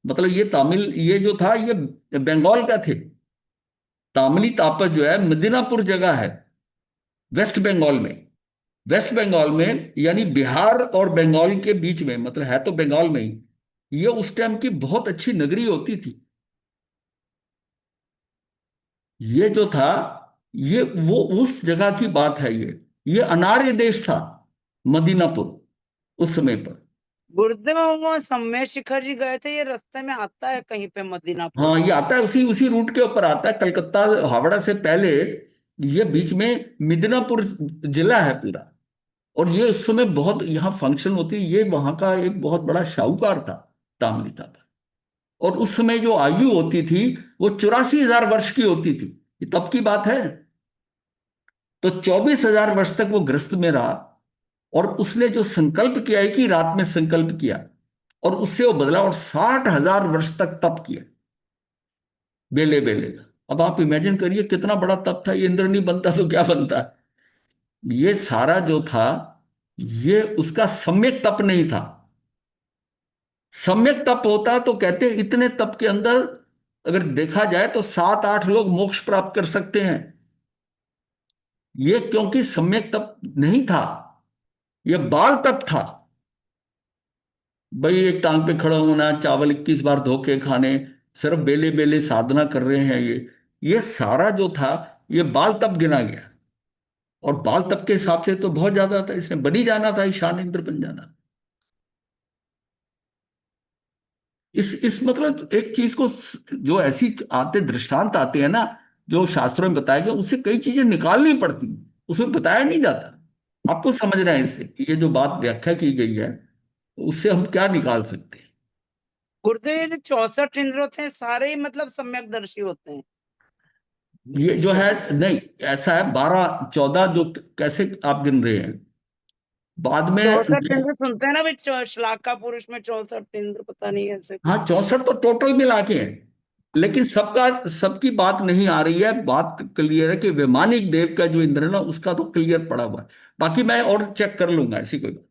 मतलब ये तमिल, ये जो था ये बंगाल का थे। तामली तापस जो है मिदनापुर जगह है वेस्ट बंगाल में। वेस्ट बंगाल में यानी बिहार और बंगाल के बीच में, मतलब है तो बंगाल में ही। ये उस टाइम की बहुत अच्छी नगरी होती थी। ये जो था, ये वो उस जगह की बात है। ये अनार्य देश था मदीनापुर उस समय पर। गुरुदेव वो सम्मेद शिखर जी गए थे, ये रास्ते में आता है कहीं पे मदीनापुर? हाँ, ये आता है उसी उसी रूट के ऊपर आता है, कलकत्ता हावड़ा से पहले। ये बीच में मिदनापुर जिला है पूरा। और ये उस समय बहुत यहाँ फंक्शन होती, ये वहां का एक बहुत बड़ा शाहूकार था ताम्रलिप्त का। और उस समय जो आयु होती थी वो 84,000 वर्ष की होती थी। ये तब की बात है। तो 24,000 वर्ष तक वो ग्रस्त में रहा। और उसने जो संकल्प किया, एक ही रात में संकल्प किया और उससे वो बदला, और 60,000 वर्ष तक तप किया बेले बेले का। अब आप इमेजिन करिए कितना बड़ा तप था। ये इंद्र नहीं बनता तो क्या बनता। ये सारा जो था, ये उसका सम्यक तप नहीं था। सम्यक तप होता तो कहते हैं इतने तप के अंदर अगर देखा जाए तो 7-8 लोग मोक्ष प्राप्त कर सकते हैं। ये क्योंकि सम्यक तप नहीं था, ये बाल तप था। भाई एक टांग पे खड़ा होना, चावल 21 बार धो के खाने, सिर्फ बेले बेले साधना कर रहे हैं। ये सारा जो था, ये बाल तप गिना गया। और बाल तप के हिसाब से तो बहुत ज्यादा था, इसने बनी जाना था, ईशान इंद्र बन जाना। इस मतलब एक चीज को जो ऐसी आते दृष्टांत आते हैं ना, जो शास्त्रों में बताया गया, उससे कई चीजें निकालनी पड़ती हैं, उसमें बताया नहीं जाता। आपको समझना है इससे कि ये जो बात व्याख्या की गई है, उससे हम क्या निकाल सकते हैं। गुरुदेव ये जो 64 इंद्र होते हैं सारे ही मतलब सम्यकदर्शी होते हैं? ये जो है नहीं, ऐसा है 12-14 जो कैसे आप गिन रहे हैं बाद में। 64 इंद्र सुनते हैं ना भाई, श्लाका पुरुष में 64 इंद्र, पता नहीं ऐसे हाँ, 64 तो टोटल मिला के हैं। लेकिन सबका सबकी बात नहीं आ रही है। बात क्लियर है कि वैमानिक देव का जो इंद्र है ना, उसका तो क्लियर पड़ा हुआ है। बाकी मैं और चेक कर लूंगा, ऐसी कोई बात।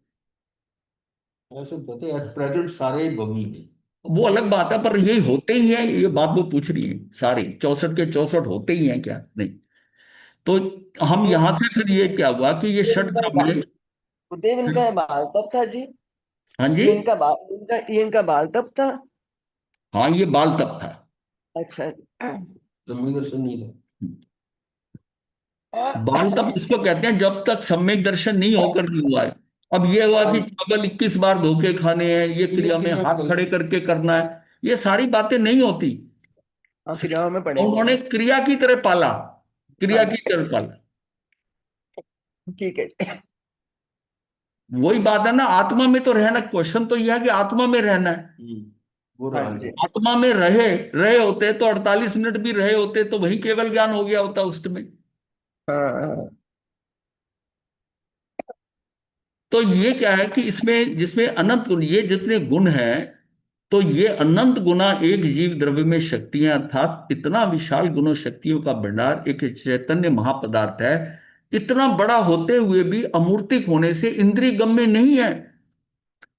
ऐसे बते एट प्रेजेंट सारे ही बमी है। वो अलग बात है, पर यही होते ही है, ये बात वो पूछ रही है। सारे 64 के 64 होते ही हैं क्या? नहीं। तो हम तो यहां से फिर ये क्या हुआ कि ये षट इनका द्रव्य। देव इनका बाल तब था जी। हाँ जी। ये इनका बाल तब था। हाँ, ये बाल तप था। अच्छा। जम्मू दर्शन नहीं था। बाल तप इसको कहते हैं जब तक सम्यक दर्शन नहीं होकर नहीं हुआ है। अब ये हुआ कि केवल 21 बार धोखे खाने हैं, ये क्रिया में हाथ खड़े करके करना है, ये सारी बातें नहीं होती। क्रियाओं में पड़े हुए उन्होंने हैं। क्रिया की तरह पाला, क्रिया हाँ, की तरह पाला। ठीक है। वही बात है ना, आत्मा में तो रहना। क्वेश्चन तो यह है कि आत्मा में रहना है। वो हाँ रहा जी। आत्मा में रहे रहे होते तो 48 मिनट भी रहे होते तो वही केवल ज्ञान हो गया होता उस समय। हाँ हाँ। तो ये क्या है कि इसमें जिसमें अनंत गुण, ये जितने गुण हैं, तो ये अनंत गुना एक जीव द्रव्य में शक्तियां, अर्थात इतना विशाल गुणों शक्तियों का भंडार एक चैतन्य महापदार्थ है। इतना बड़ा होते हुए भी अमूर्तिक होने से इंद्रिय गम्य नहीं है।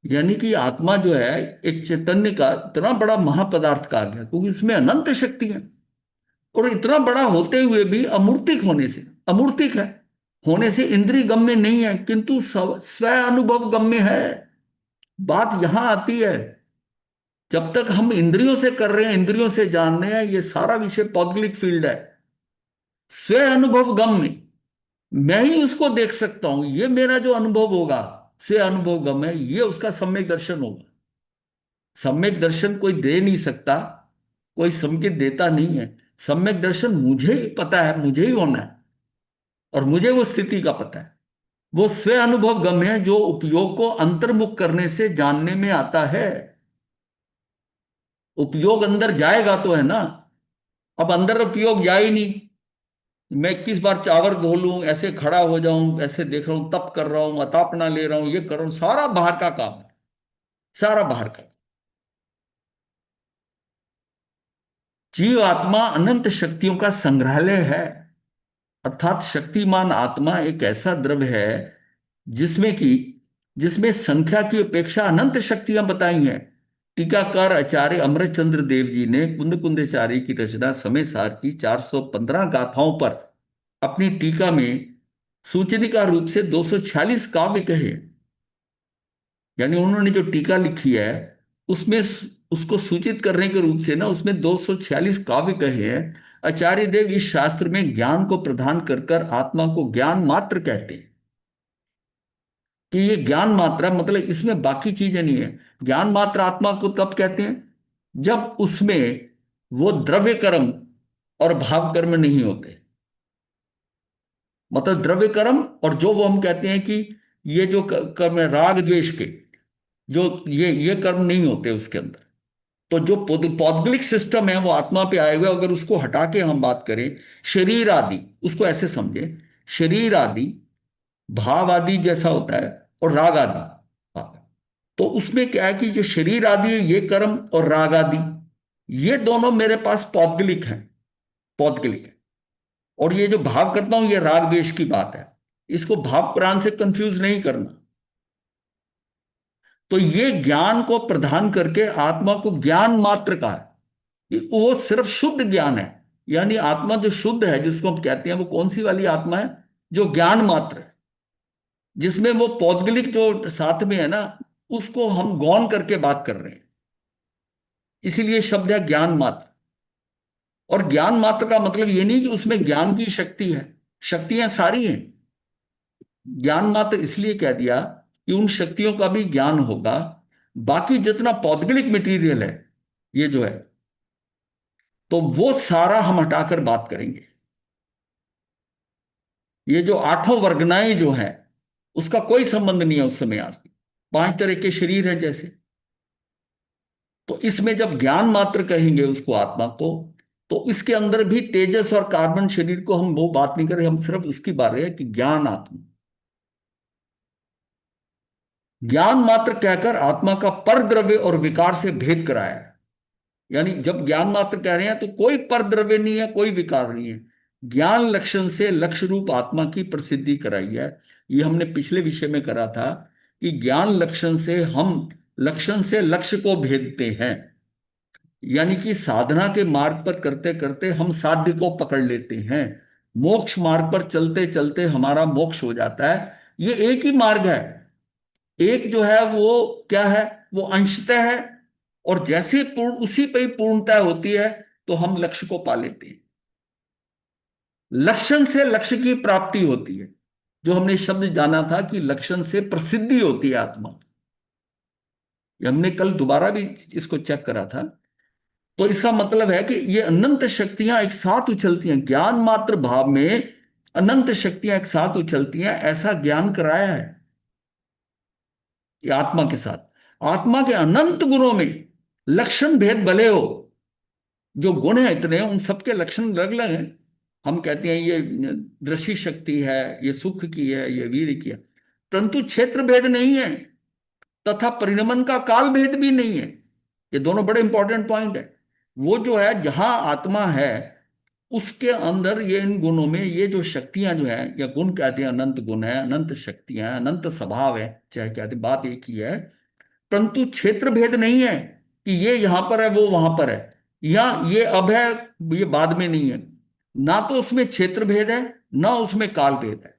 यानी कि आत्मा जो है एक चैतन्य का इतना बड़ा महापदार्थ कहा गया क्योंकि इसमें अनंत शक्ति है। और इतना बड़ा होते हुए भी अमूर्तिक होने से, अमूर्तिक है होने से इंद्रिय गम्य नहीं है, किंतु स्व अनुभव गम्य है। बात यहां आती है। जब तक हम इंद्रियों से कर रहे हैं, इंद्रियों से जान रहे हैं, ये सारा विषय पौद्गलिक फील्ड है। स्व अनुभव गम्य, मैं ही उसको देख सकता हूं। ये मेरा जो अनुभव होगा, स्व अनुभव गम्य, ये उसका सम्यक दर्शन होगा। सम्यक दर्शन कोई दे नहीं सकता, कोई संकेत देता नहीं है। सम्यक दर्शन मुझे ही पता है, मुझे ही होना है, और मुझे वो स्थिति का पता है। वो स्व अनुभव गम्य है जो उपयोग को अंतर्मुख करने से जानने में आता है। उपयोग अंदर जाएगा तो है ना। अब अंदर उपयोग जा ही नहीं। मैं 21 बार चावल धो लूं, ऐसे खड़ा हो जाऊं, ऐसे देख रहा हूं, तप कर रहा हूं, अतापना ले रहा हूं, ये कर रहा हूं, सारा बाहर का काम है, सारा बाहर का। जीव आत्मा अनंत शक्तियों का संग्रहालय है। अर्थात शक्तिमान आत्मा एक ऐसा द्रव्य है जिसमें कि जिसमें संख्या की अपेक्षा अनंत शक्तियां बताई हैं। टीकाकार आचार्य अमरचंद्र देव जी ने कुंद कुंदेचार्य की रचना समय सार की 415 गाथाओं पर अपनी टीका में सूचनिका रूप से 246 काव्य कहे। यानी उन्होंने जो टीका लिखी है उसमें उसको सूचित करने के रूप से ना उसमें 246 काव्य कहे हैं। आचार्य देव इस शास्त्र में ज्ञान को प्रदान कर कर आत्मा को ज्ञान मात्र कहते हैं कि ये ज्ञान मात्रा, मतलब इसमें बाकी चीजें नहीं है। ज्ञान मात्र आत्मा को तब कहते हैं जब उसमें वो द्रव्य कर्म और भाव कर्म नहीं होते। मतलब द्रव्य कर्म और जो वो हम कहते हैं कि ये जो कर्म है राग द्वेष के, जो ये कर्म नहीं होते उसके अंदर। तो जो पौद्गलिक सिस्टम है वो आत्मा पे आए हुए, अगर उसको हटा के हम बात करें, शरीर आदि, उसको ऐसे समझे, शरीर आदि भाव आदि जैसा होता है और राग आदि। तो उसमें क्या है कि जो शरीर आदि है ये कर्म और राग आदि ये दोनों मेरे पास पौद्गलिक हैं, पौद्गलिक है। और ये जो भाव करता हूं ये राग द्वेष की बात है, इसको भाव प्राण से कंफ्यूज नहीं करना। तो ये ज्ञान को प्रदान करके आत्मा को ज्ञान मात्र का है, वो सिर्फ शुद्ध ज्ञान है। यानी आत्मा जो शुद्ध है जिसको हम कहते हैं वो कौन सी वाली आत्मा है? जो ज्ञान मात्र है, जिसमें वो पौद्गलिक जो साथ में है ना उसको हम गौण करके बात कर रहे हैं, इसीलिए शब्द है ज्ञान मात्र। और ज्ञान मात्र का मतलब ये नहीं कि उसमें ज्ञान की शक्ति है, शक्तियां सारी हैं। ज्ञान मात्र इसलिए कह दिया कि उन शक्तियों का भी ज्ञान होगा। बाकी जितना पौद्गलिक मटेरियल है ये जो है, तो वो सारा हम हटाकर बात करेंगे। ये जो आठों वर्गनाएं जो हैं उसका कोई संबंध नहीं है उस समय। आज 5 तरह के शरीर हैं जैसे, तो इसमें जब ज्ञान मात्र कहेंगे उसको आत्मा को, तो इसके अंदर भी तेजस और कार्बन शरीर को हम वो बात नहीं कर रहे, हम सिर्फ उसकी बात रहे हैं कि ज्ञान आत्मा। ज्ञान मात्र कहकर आत्मा का पर द्रव्य और विकार से भेद कराया है। यानी जब ज्ञान मात्र कह रहे हैं तो कोई पर द्रव्य नहीं है, कोई विकार नहीं है। ज्ञान लक्षण से लक्ष्य रूप आत्मा की प्रसिद्धि कराई है। ये हमने पिछले विषय में करा था कि ज्ञान लक्षण से हम लक्षण से लक्ष्य को भेदते हैं। यानी कि साधना के मार्ग पर करते करते हम साध्य को पकड़ लेते हैं, मोक्ष मार्ग पर चलते चलते हमारा मोक्ष हो जाता है। ये एक ही मार्ग है। एक जो है वो क्या है, वो अंशतः है, और जैसे पूर्ण उसी पे ही पूर्णता होती है तो हम लक्ष्य को पा लेते हैं। लक्षण से लक्ष्य की प्राप्ति होती है, जो हमने शब्द जाना था कि लक्षण से प्रसिद्धि होती है आत्मा। हमने कल दोबारा भी इसको चेक करा था। तो इसका मतलब है कि ये अनंत शक्तियां एक साथ उछलती हैं, ज्ञान मात्र भाव में अनंत शक्तियां एक साथ उछलती हैं, ऐसा ज्ञान कराया है ये आत्मा के साथ। आत्मा के अनंत गुणों में लक्षण भेद भले हो, जो गुण है इतने उन सबके लक्षण अलग अलग हैं। हम कहते हैं ये दृष्टि शक्ति है, ये सुख की है, ये वीर की है, परंतु क्षेत्र भेद नहीं है तथा परिणमन का काल भेद भी नहीं है। ये दोनों बड़े इंपॉर्टेंट पॉइंट है। वो जो है जहां आत्मा है उसके अंदर ये इन गुणों में ये जो शक्तियां जो है, या गुण कहते हैं, अनंत गुण है, अनंत शक्तियां, अनंत स्वभाव है, चाहे कहते बात एक ही है, परंतु क्षेत्र भेद नहीं है कि ये यहां पर है वो वहां पर है, या ये अब है ये बाद में नहीं है। ना तो उसमें क्षेत्र भेद है ना उसमें काल भेद है।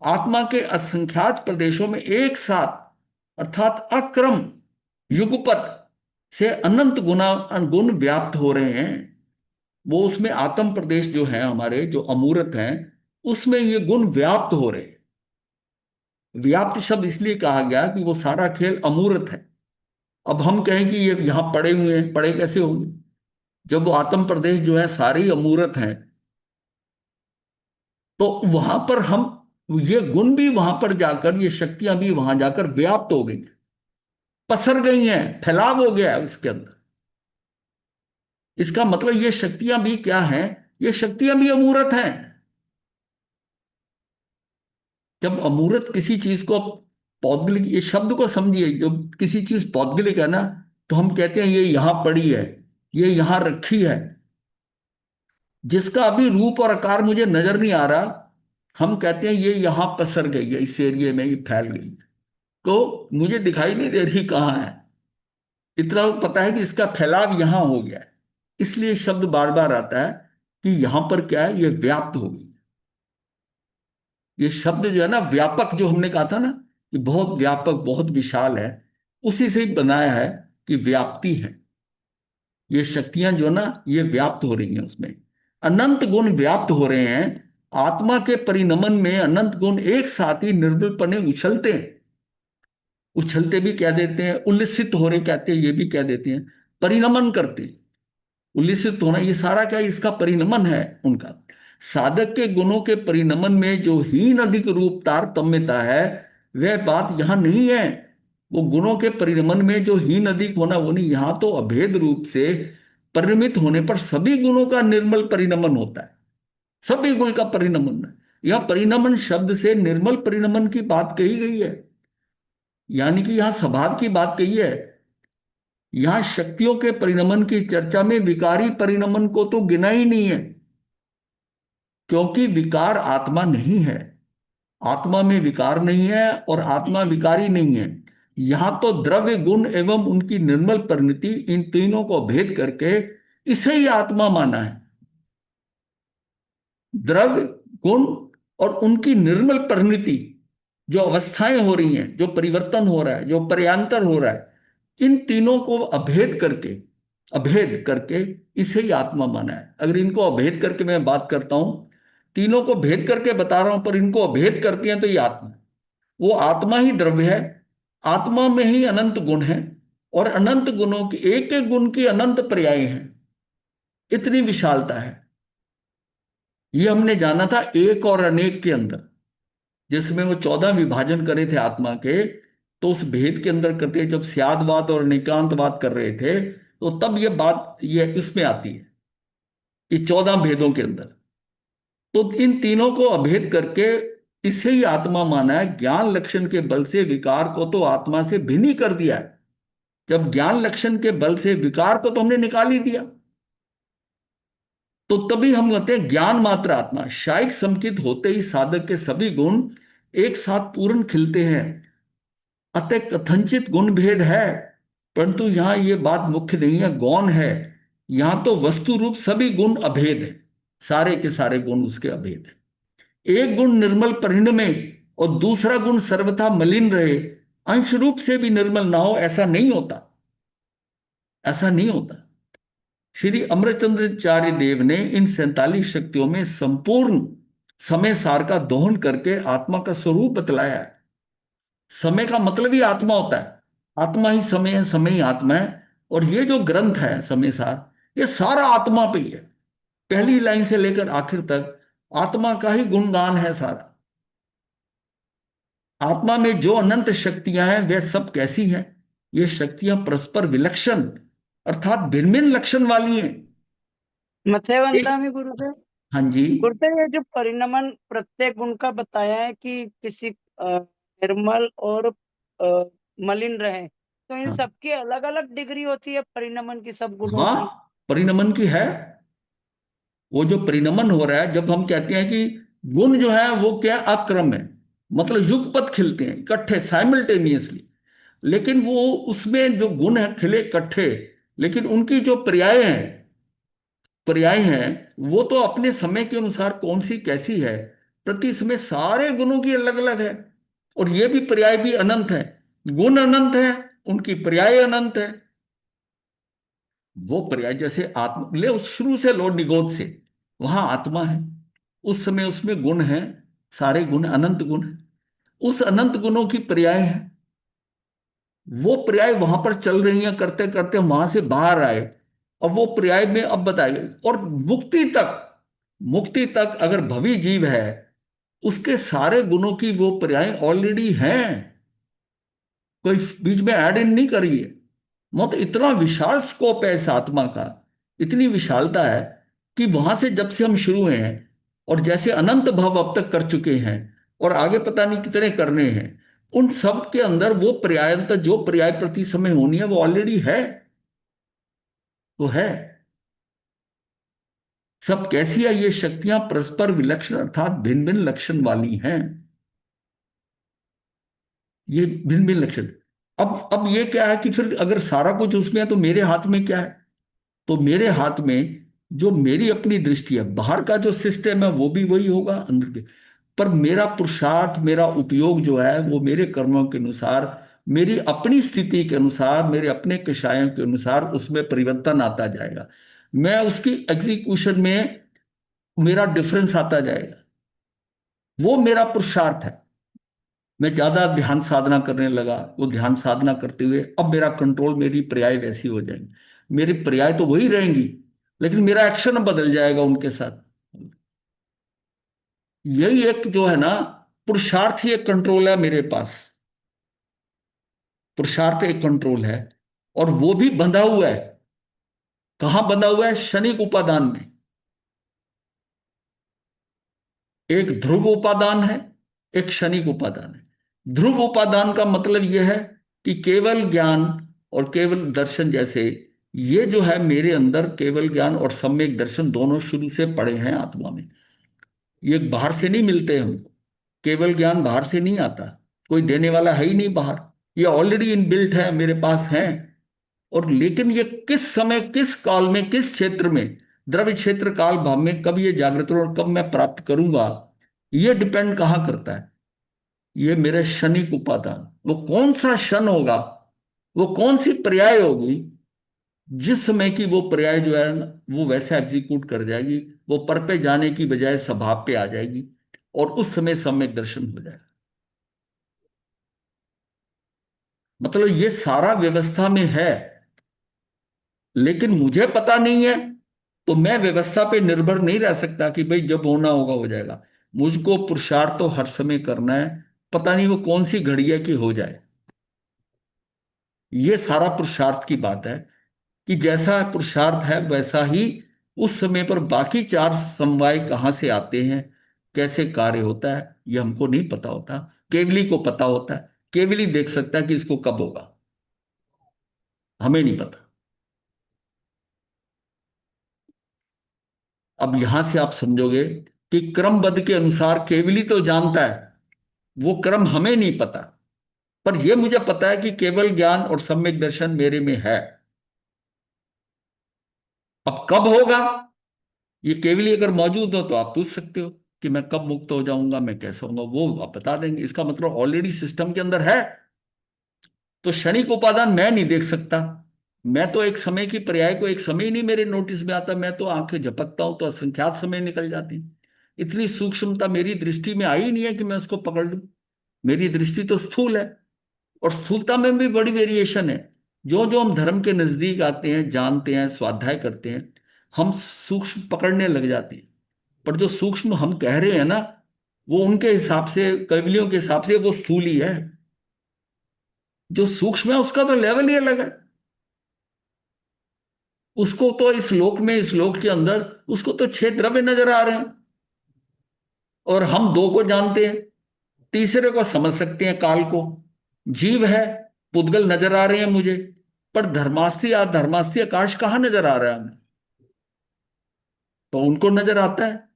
आत्मा के असंख्यात प्रदेशों में एक साथ अर्थात अक्रम युगपत से अनंत गुना गुण व्याप्त हो रहे हैं। वो उसमें आत्म प्रदेश जो है हमारे, जो अमूर्त हैं, उसमें ये गुण व्याप्त हो रहे हैं। व्याप्त शब्द इसलिए कहा गया कि वो सारा खेल अमूर्त है। अब हम कहें कि ये यहां पड़े हुए हैं, पड़े कैसे होंगे जब वो आत्म प्रदेश जो है सारे अमूर्त हैं। तो वहां पर हम ये गुण भी वहां पर जाकर, ये शक्तियां भी वहां जाकर व्याप्त हो गई, पसर गई हैं, फैलाव हो गया है उसके अंदर। इसका मतलब ये शक्तियां भी क्या हैं? ये शक्तियां भी अमूर्त हैं। जब अमूर्त किसी चीज को पौद्गलिक, ये शब्द को समझिए, जब किसी चीज पौद्गलिक है ना, तो हम कहते हैं ये यहां पड़ी है, ये यहां रखी है। जिसका अभी रूप और आकार मुझे नजर नहीं आ रहा, हम कहते हैं ये यहां पसर गई है, इस एरिया में ये फैल गई, तो मुझे दिखाई नहीं दे रही कहाँ है। इतना पता है कि इसका फैलाव यहां हो गया है। इसलिए शब्द बार बार आता है कि यहां पर क्या है, ये व्याप्त हो गई। ये शब्द जो है ना, व्यापक, जो हमने कहा था ना, ये बहुत व्यापक, बहुत विशाल है, उसी से ही बनाया है कि व्याप्ति है। ये शक्तियां जो ना, ये व्याप्त हो रही हैं, उसमें अनंत गुण व्याप्त हो रहे हैं। आत्मा के परिणमन में अनंत गुण एक साथ ही निर्बलपने उछलते हैं। उछलते भी कह देते हैं, उल्लसित हो रहे कहते हैं, ये भी कह देते हैं, परिणमन करते हैं। उल्लसित होना, ये सारा क्या, इसका परिणमन है उनका। साधक के गुणों के परिणमन में जो हीन अधिक रूप तारतम्यता है, वह बात यहां नहीं है। वो गुणों के परिणमन में जो हीन अधिक होना, वो नहीं, यहां तो अभेद रूप से परिणमित होने पर सभी गुणों का निर्मल परिणमन होता है। सभी गुण का परिणमन है। यह परिणमन शब्द से निर्मल परिणमन की बात कही गई है, यानी कि यहां स्वभाव की बात कही है। यहां शक्तियों के परिणमन की चर्चा में विकारी परिणमन को तो गिना ही नहीं है, क्योंकि विकार आत्मा नहीं है। आत्मा में विकार नहीं है और आत्मा विकारी नहीं है। यहां तो द्रव्य गुण एवं उनकी निर्मल परिणति, इन तीनों को भेद करके इसे ही आत्मा माना है। द्रव्य गुण और उनकी निर्मल परिणति, जो अवस्थाएं हो रही हैं, जो परिवर्तन हो रहा है, जो पर्यांतर हो रहा है, इन तीनों को अभेद करके इसे ही आत्मा माना है। अगर इनको अभेद करके मैं बात करता हूं, तीनों को भेद करके बता रहा हूं, पर इनको अभेद करती हैं, तो ये आत्मा, वो आत्मा ही द्रव्य है। आत्मा में ही अनंत गुण है, और अनंत गुणों की, एक एक गुण की अनंत पर्याय हैं। इतनी विशालता है। ये हमने जाना था एक और अनेक के अंदर, जिसमें वो 14 विभाजन करे थे आत्मा के। तो उस भेद के अंदर करते, जब स्यादवाद और अनेकांतवाद कर रहे थे, तो तब ये बात ये इसमें आती है कि 14 भेदों के अंदर। तो इन तीनों को अभेद करके इसे ही आत्मा माना है। ज्ञान लक्षण के बल से विकार को तो आत्मा से भिन्न ही कर दिया है। जब ज्ञान लक्षण के बल से विकार को तो हमने निकाल ही दिया, तो तभी हम कहते हैं ज्ञान मात्र आत्मा। शायिक समकित होते ही साधक के सभी गुण एक साथ पूर्ण खिलते हैं। अतः कथनचित गुण भेद है, परंतु यहां यह बात मुख्य नहीं है, गौण है। यहां तो वस्तु रूप सभी गुण अभेद है, सारे के सारे गुण उसके अभेद है। एक गुण निर्मल परिणमे और दूसरा गुण सर्वथा मलिन रहे, अंश रूप से भी निर्मल ना हो, ऐसा नहीं होता, ऐसा नहीं होता। श्री अमृतचंद्राचार्य देव ने इन 47 शक्तियों में संपूर्ण समय सार का दोहन करके आत्मा का स्वरूप बतलाया है। समय का मतलब ही आत्मा होता है। आत्मा ही समय है, समय ही आत्मा है। और ये जो ग्रंथ है समय सार, ये सारा आत्मा पे ही है। पहली लाइन से लेकर आखिर तक आत्मा का ही गुणगान है सारा। आत्मा में जो अनंत शक्तियां हैं, वे सब कैसी हैं? ये शक्तियां परस्पर विलक्षण, अर्थात भिन्न भिन्न लक्षण वाली हैं। मत्स्यवंता में गुरुदेव, हाँ जी, गुरुदेव ये जो परिणमन प्रत्येक गुण का बताया है कि किसी निर्मल और मलिन रहे, तो इन हाँ, सबकी अलग अलग डिग्री होती है परिणमन की, सब गुणों हाँ, की। परिणमन की है। वो जो परिणमन हो रहा है, जब हम कहते हैं कि गुण जो है वो क्या, अक्रम है, मतलब युगपत खिलते हैं इकट्ठे, साइमल्टेनियसली। लेकिन वो उसमें जो गुण है खिले इकट्ठे, लेकिन उनकी जो पर्याय हैं वो तो अपने समय के अनुसार कौन सी कैसी है, प्रति समय सारे गुणों की अलग अलग है। और ये भी पर्याय भी अनंत है। गुण अनंत है, उनकी पर्याय अनंत है। वो पर्याय जैसे आत्मा ले, शुरू से लो निगोद से, वहां आत्मा है, उस समय उसमें गुण है, सारे गुण अनंत गुण है। उस अनंत गुणों की पर्याय है, वो पर्याय वहां पर चल रही है, करते करते वहां से बाहर आए, और वो पर्याय में अब बताए गए। और मुक्ति तक अगर भवी जीव है, उसके सारे गुणों की वो पर्याय ऑलरेडी हैं, कोई बीच में ऐड इन नहीं करी है। मतलब इतना विशाल स्कोप है इस आत्मा का, इतनी विशालता है कि वहां से जब से हम शुरू हुए हैं और जैसे अनंत भव अब तक कर चुके हैं और आगे पता नहीं कितने करने हैं, उन सब के अंदर वो पर्यायंत जो पर्याय प्रति समय होनी है वो ऑलरेडी है, वो है। सब कैसी है ये शक्तियां? परस्पर विलक्षण अर्थात भिन्न भिन्न लक्षण वाली हैं। ये भिन्न भिन्न लक्षण। अब ये क्या है कि फिर अगर सारा कुछ उसमें है तो मेरे हाथ में क्या है? तो मेरे हाथ में जो मेरी अपनी दृष्टि है, बाहर का जो सिस्टम है वो भी वही होगा अंदर के, पर मेरा पुरुषार्थ, मेरा उपयोग जो है वो मेरे कर्मों के अनुसार, मेरी अपनी स्थिति के अनुसार, मेरे अपने कषायों के अनुसार उसमें परिवर्तन आता जाएगा। मैं उसकी एग्जीक्यूशन में मेरा डिफरेंस आता जाएगा, वो मेरा पुरुषार्थ है। मैं ज्यादा ध्यान साधना करने लगा, वो ध्यान साधना करते हुए अब मेरा कंट्रोल, मेरी पर्याय वैसी हो जाएंगी। मेरी पर्याय तो वही रहेंगी लेकिन मेरा एक्शन बदल जाएगा उनके साथ। यही एक जो है ना, पुरुषार्थ ही एक कंट्रोल है मेरे पास। पुरुषार्थ एक कंट्रोल है और वो भी बंधा हुआ है। कहां बंधा हुआ है? शनिक उपादान में। एक ध्रुव उपादान है, एक शनिक उपादान है। ध्रुव उपादान का मतलब यह है कि केवल ज्ञान और केवल दर्शन जैसे, ये जो है मेरे अंदर केवल ज्ञान और सम्यक दर्शन दोनों शुरू से पड़े हैं आत्मा में। ये बाहर से नहीं मिलते हमको, केवल ज्ञान बाहर से नहीं आता, कोई देने वाला है ही नहीं बाहर, ये ऑलरेडी इनबिल्ट है, मेरे पास है। और लेकिन ये किस समय, किस काल में, किस क्षेत्र में, द्रव्य क्षेत्र काल भाव में कब ये जागृत हो और कब मैं प्राप्त करूंगा, ये डिपेंड कहां करता है? ये मेरे शनिक उपादान। वो कौन सा क्षण होगा, वो कौन सी पर्याय होगी जिस समय की वो पर्याय जो है ना वो वैसा एग्जीक्यूट कर जाएगी, वो पर पे जाने की बजाय स्वभाव पे आ जाएगी और उस समय सम्यक दर्शन हो जाएगा। मतलब ये सारा व्यवस्था में है, लेकिन मुझे पता नहीं है तो मैं व्यवस्था पे निर्भर नहीं रह सकता कि भाई जब होना होगा हो जाएगा। मुझको पुरुषार्थ तो हर समय करना है, पता नहीं वो कौन सी घड़ी है कि हो जाए। ये सारा पुरुषार्थ की बात है कि जैसा पुरुषार्थ है वैसा ही उस समय पर बाकी चार समवाय कहां से आते हैं, कैसे कार्य होता है, ये हमको नहीं पता होता। केवली को पता होता है, केवली देख सकता है कि इसको कब होगा, हमें नहीं पता। अब यहां से आप समझोगे कि क्रमबद्ध के अनुसार केवली तो जानता है, वो क्रम हमें नहीं पता, पर यह मुझे पता है कि केवल ज्ञान और सम्यक दर्शन मेरे में है। अब कब होगा, ये केवली अगर मौजूद हो तो आप पूछ सकते हो कि मैं कब मुक्त हो जाऊंगा, मैं कैसे होऊंगा, वो आप बता देंगे। इसका मतलब ऑलरेडी सिस्टम के अंदर है। तो क्षणिक उपादान मैं नहीं देख सकता, मैं तो एक समय की पर्याय को, एक समय ही नहीं मेरे नोटिस में आता, मैं तो आंखें झपकता हूं तो असंख्यात समय निकल जाती। इतनी सूक्ष्मता मेरी दृष्टि में आई नहीं है कि मैं उसको पकड़ लूं। मेरी दृष्टि तो स्थूल है और स्थूलता में भी बड़ी वेरिएशन है। जो जो हम धर्म के नजदीक आते हैं, जानते हैं, स्वाध्याय करते हैं, हम सूक्ष्म पकड़ने लग जाते हैं। पर जो सूक्ष्म हम कह रहे हैं ना, वो उनके हिसाब से, कैवलियों के हिसाब से वो स्थूल ही है। जो सूक्ष्म है उसका तो लेवल ही अलग है। उसको तो इस लोक में, इस लोक के अंदर उसको तो 6 द्रव्य नजर आ रहे हैं और हम 2 को जानते हैं, तीसरे को समझ सकते हैं, काल को। जीव है, पुद्गल नजर आ रहे हैं मुझे, पर धर्मास्थी या धर्मास्थी आकाश कहां नजर आ रहा है हमें? तो उनको नजर आता है,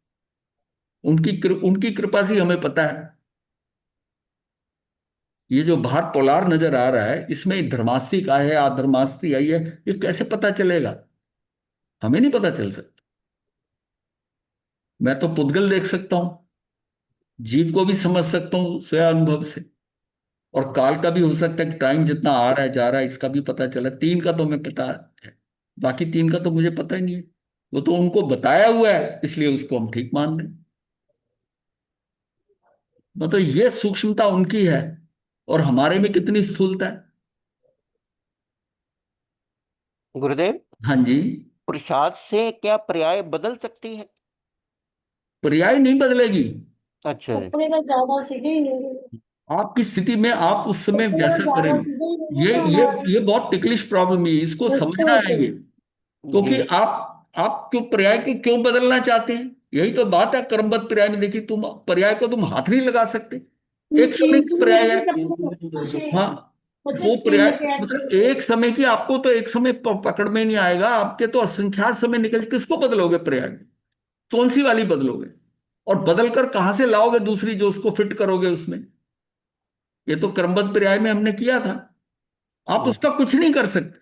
उनकी कृपा से हमें पता है। ये जो बाहर पोलार नजर आ रहा है, इसमें धर्मास्थी का है, अधर्मास्थी आई है, ये कैसे पता चलेगा? हमें नहीं पता चल सकता। मैं तो पुद्गल देख सकता हूं, जीव को भी समझ सकता हूं स्वयं अनुभव से, और काल का भी हो सकता है कि टाइम जितना आ रहा है जा रहा है इसका भी पता चला। 3 का तो मैं पता है, बाकी 3 का तो मुझे पता ही नहीं है। वो तो उनको बताया हुआ है, इसलिए उसको हम ठीक मान रहे हैं। मतलब ये सूक्ष्मता उनकी है और हमारे में कितनी स्थूलता है। गुरुदेव, हाँ जी। पुरुषार्थ से क्या पर्याय बदल सकती है? पर्याय नहीं बदलेगी। अच्छा है। अपने का ज्यादा सीखे ही नहीं। आपकी स्थिति में आप उस समय अपने का जैसा ज्यादा करेंगे। सीखे ही नहीं ये ना ये हमारे ये बहुत टिकलिश प्रॉब्लम है, इसको समझना है ये। क्योंकि जी। आप आप क्यों पर्याय को क्यों बदलना चाहते हैं? यही तो बात है कर्मबद्ध पर्याय में। देखिए, तुम पर्याय को तुम हाथ नहीं लगा सकते। एक समय की पर्याय है। हाँ, वो पर्याय मतलब एक समय की, आपको तो एक समय पकड़ में नहीं आएगा, आपके तो असंख्यात समय निकल, किसको बदलोगे पर्याय? कौन सी वाली बदलोगे? और बदल कर कहां से लाओगे दूसरी जो उसको फिट करोगे उसमें? ये तो क्रमबद्ध पर्याय में हमने किया था। आप उसका कुछ नहीं कर सकते।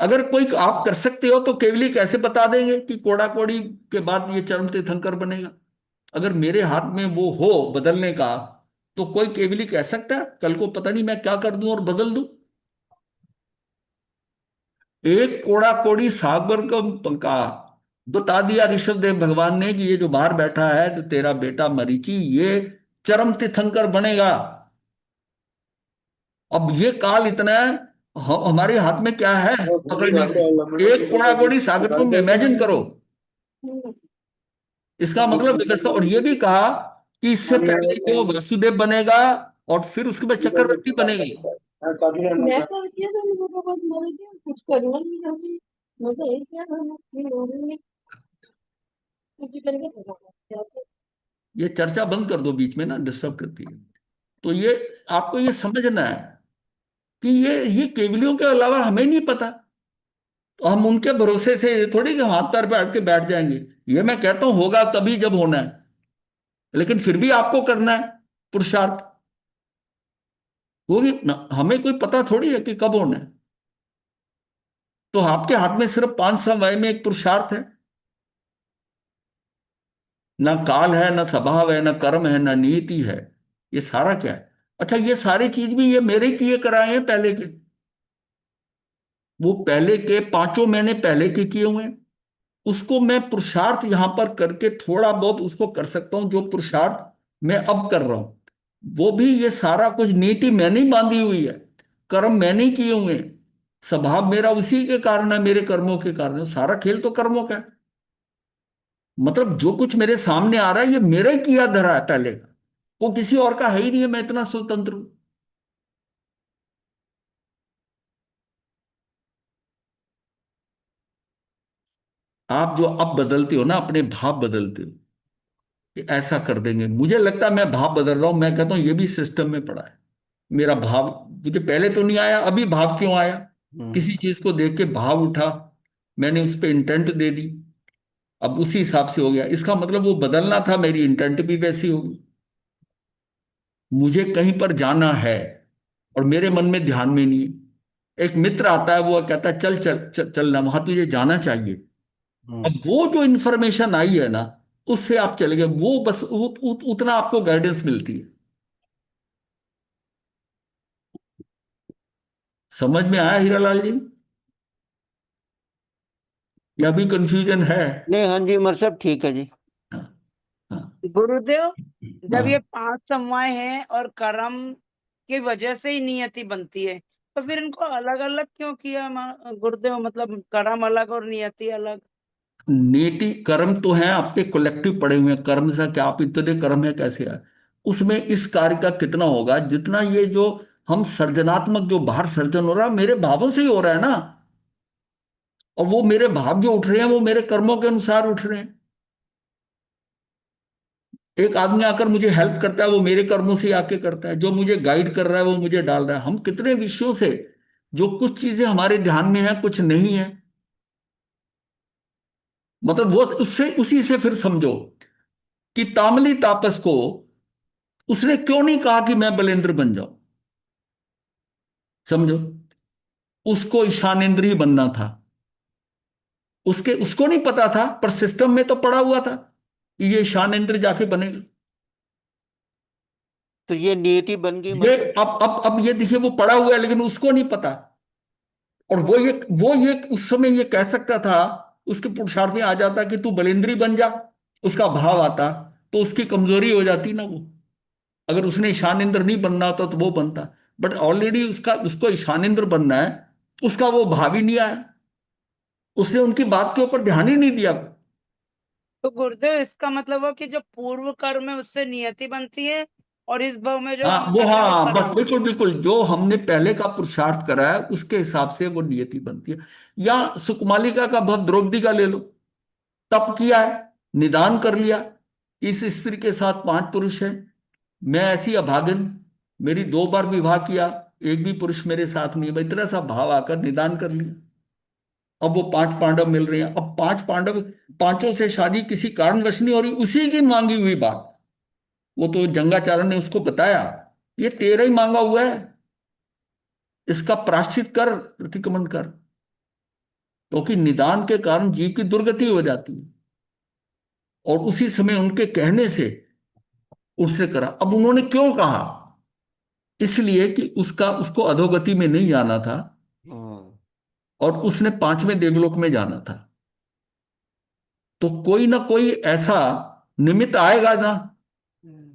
अगर कोई आप कर सकते हो तो केवली कैसे बता देंगे कि कोड़ा कोड़ी के बाद ये चरम तीर्थंकर बनेगा? अगर मेरे हाथ में वो हो बदलने का, तो कोई केवली कह सकता है कल को पता नहीं मैं क्या कर दूं और बदल दूं? एक कोड़ा कोड़ी सागर को पंका बता दिया ऋषभदेव भगवान ने कि ये जो बाहर बैठा है तो तेरा बेटा मरीचि, ये चरम तीर्थंकर बनेगा। अब ये काल इतना है, हमारे हाथ में क्या है पकड़ने को? एक कोड़ा कोड़ी सागर तुम इमेजिन करो। इसका मतलब विकटता। और ये भी कहा कि इससे पहले जो वसुदेव बनेगा और फिर उसके बाद चक्रवर्ती बनेगी। मैं तो किया था मेरे को बहुत मर गया कुछ करना नहीं चाहती मैं तो एक क्या करना फिर हो गई कुछ करके तो ये चर्चा बंद कर दो, बीच में ना डिस्टर्ब करती है। तो ये आपको ये समझना है कि ये केवलियों के अलावा हमें नहीं पता। तो हम उनके भरोसे से थोड़ी कि हम हाथ पैर पे अड़ के बैठ जाएंगे। ये मैं कहता हूं होगा तभी जब होना है, लेकिन फिर भी आपको करना है पुरुषार्थ। होगी ना, हमें कोई पता थोड़ी है कि कब होना है। तो आपके हाथ में सिर्फ 5 समय में एक पुरुषार्थ है। ना काल है, ना स्वभाव है, ना कर्म है, ना नीति है। ये सारा क्या है? अच्छा, ये सारी चीज भी ये मेरे किए कराए हैं पहले के। वो पहले के 5 महीने पहले के किए हुए हैं। उसको मैं पुरुषार्थ यहां पर करके थोड़ा बहुत उसको कर सकता हूं, जो पुरुषार्थ मैं अब कर रहा हूं। वो भी ये सारा कुछ नीति मैंने ही बांधी हुई है, कर्म मैंने ही किए हुए हैं, स्वभाव मेरा उसी के कारण है, मेरे कर्मों के कारण है। सारा खेल तो कर्मों का है। मतलब जो कुछ मेरे सामने आ रहा है ये मेरा ही किया धरा है पहले का। वो किसी और का है ही नहीं है। मैं इतना स्वतंत्र हूं। आप जो अब बदलते हो ना, अपने भाव बदलते हो कि ऐसा कर देंगे। मुझे लगता है मैं भाव बदल रहा हूं। मैं कहता हूं ये भी सिस्टम में पड़ा है। मेरा भाव मुझे पहले तो नहीं आया, अभी भाव क्यों आया? किसी चीज को देख के भाव उठा, मैंने उस पर इंटेंट दे दी, अब उसी हिसाब से हो गया। इसका मतलब वो बदलना था, मेरी इंटेंट भी वैसी होगी। मुझे कहीं पर जाना है और मेरे मन में ध्यान में नहीं है, एक मित्र आता है, वो कहता है चल चल चल चलना वहां, तुझे जाना चाहिए। अब वो जो इन्फॉर्मेशन आई है ना, उससे आप चले गए, वो बस उतना आपको गाइडेंस मिलती है। समझ में आया हीरालाल जी? या भी कंफ्यूजन है? नहीं, हाँ जी उमर साहब, ठीक है जी। हाँ, हाँ, गुरुदेव, जब ये हाँ। 5 समय हैं और कर्म की वजह से ही नियति बनती है, तो फिर इनको अलग अलग क्यों किया गुरुदेव? मतलब कर्म अलग और नियति अलग। नीति कर्म तो है आपके कलेक्टिव पड़े हुए हैं। कर्म से क्या आप इतने कर्म है कैसे है? उसमें इस कार्य का कितना होगा जितना ये जो हम सर्जनात्मक जो बाहर सर्जन हो रहा है मेरे भावों से ही हो रहा है ना। और वो मेरे भाव जो उठ रहे हैं वो मेरे कर्मों के अनुसार उठ रहे हैं। एक आदमी आकर मुझे हेल्प करता है, वो मेरे कर्मों से ही आके करता है। जो मुझे गाइड कर रहा है वो मुझे डाल रहा है। हम कितने विषयों से, जो कुछ चीजें हमारे ध्यान में है कुछ नहीं है, मतलब वो उससे उसी से फिर समझो कि तामली तापस को उसने क्यों नहीं कहा कि मैं बलेंद्र बन जाऊं? समझो, उसको ईशान इंद्र ही बनना था। उसके उसको नहीं पता था, पर सिस्टम में तो पड़ा हुआ था कि ये ईशान इंद्र जाके बनेगा। तो ये नियति बन गई ये मतलब। अब ये देखिए, वो पड़ा हुआ है लेकिन उसको नहीं पता। और वो ये उस समय ये कह सकता था, उसके पुरुषार्थ में आ जाता कि तू बलेंद्री बन जा, उसका भाव आता, तो उसकी कमजोरी हो जाती ना वो। अगर उसने ईशान इंद्र नहीं बनना होता तो वो बनता। बट ऑलरेडी उसका उसको ईशान इंद्र बनना है, उसका वो भाव ही नहीं आया। उसने उनकी बात के ऊपर ध्यान ही नहीं दिया। तो गुरुदेव, इसका मतलब है कि जो पूर्व कर्म है उससे नियति बनती है और इस भाव में जो हाँ हम वो, कर रहे हैं वो हाँ बस कर्म। बिल्कुल बिल्कुल, जो हमने पहले का पुरुषार्थ करा है उसके हिसाब से वो नियति बनती है। या सुकमालिका का भव द्रौपदी का ले लो, तप किया है, निदान कर लिया, इस स्त्री के साथ 5 पुरुष हैं, मैं ऐसी अभागिन, मेरी 2 बार विवाह किया, एक भी पुरुष मेरे साथ नहीं है, इतना सा भाव आकर निदान कर लिया। अब वो 5 पांडव मिल रहे हैं, अब 5 पांडव, पांचों से शादी किसी कारणवश नहीं हो रही, उसी की मांगी हुई बात, वो तो जंगाचार्य ने उसको बताया, ये तेरा ही मांगा हुआ है, इसका प्रायश्चित कर, प्रतिक्रमण कर, क्योंकि निदान के कारण जीव की दुर्गति हो जाती है। और उसी समय उनके कहने से उससे करा। अब उन्होंने क्यों कहा? इसलिए कि उसको अधोगति में नहीं जाना था, और उसने 5वें देवलोक में जाना था। तो कोई ना कोई ऐसा निमित्त आएगा ना,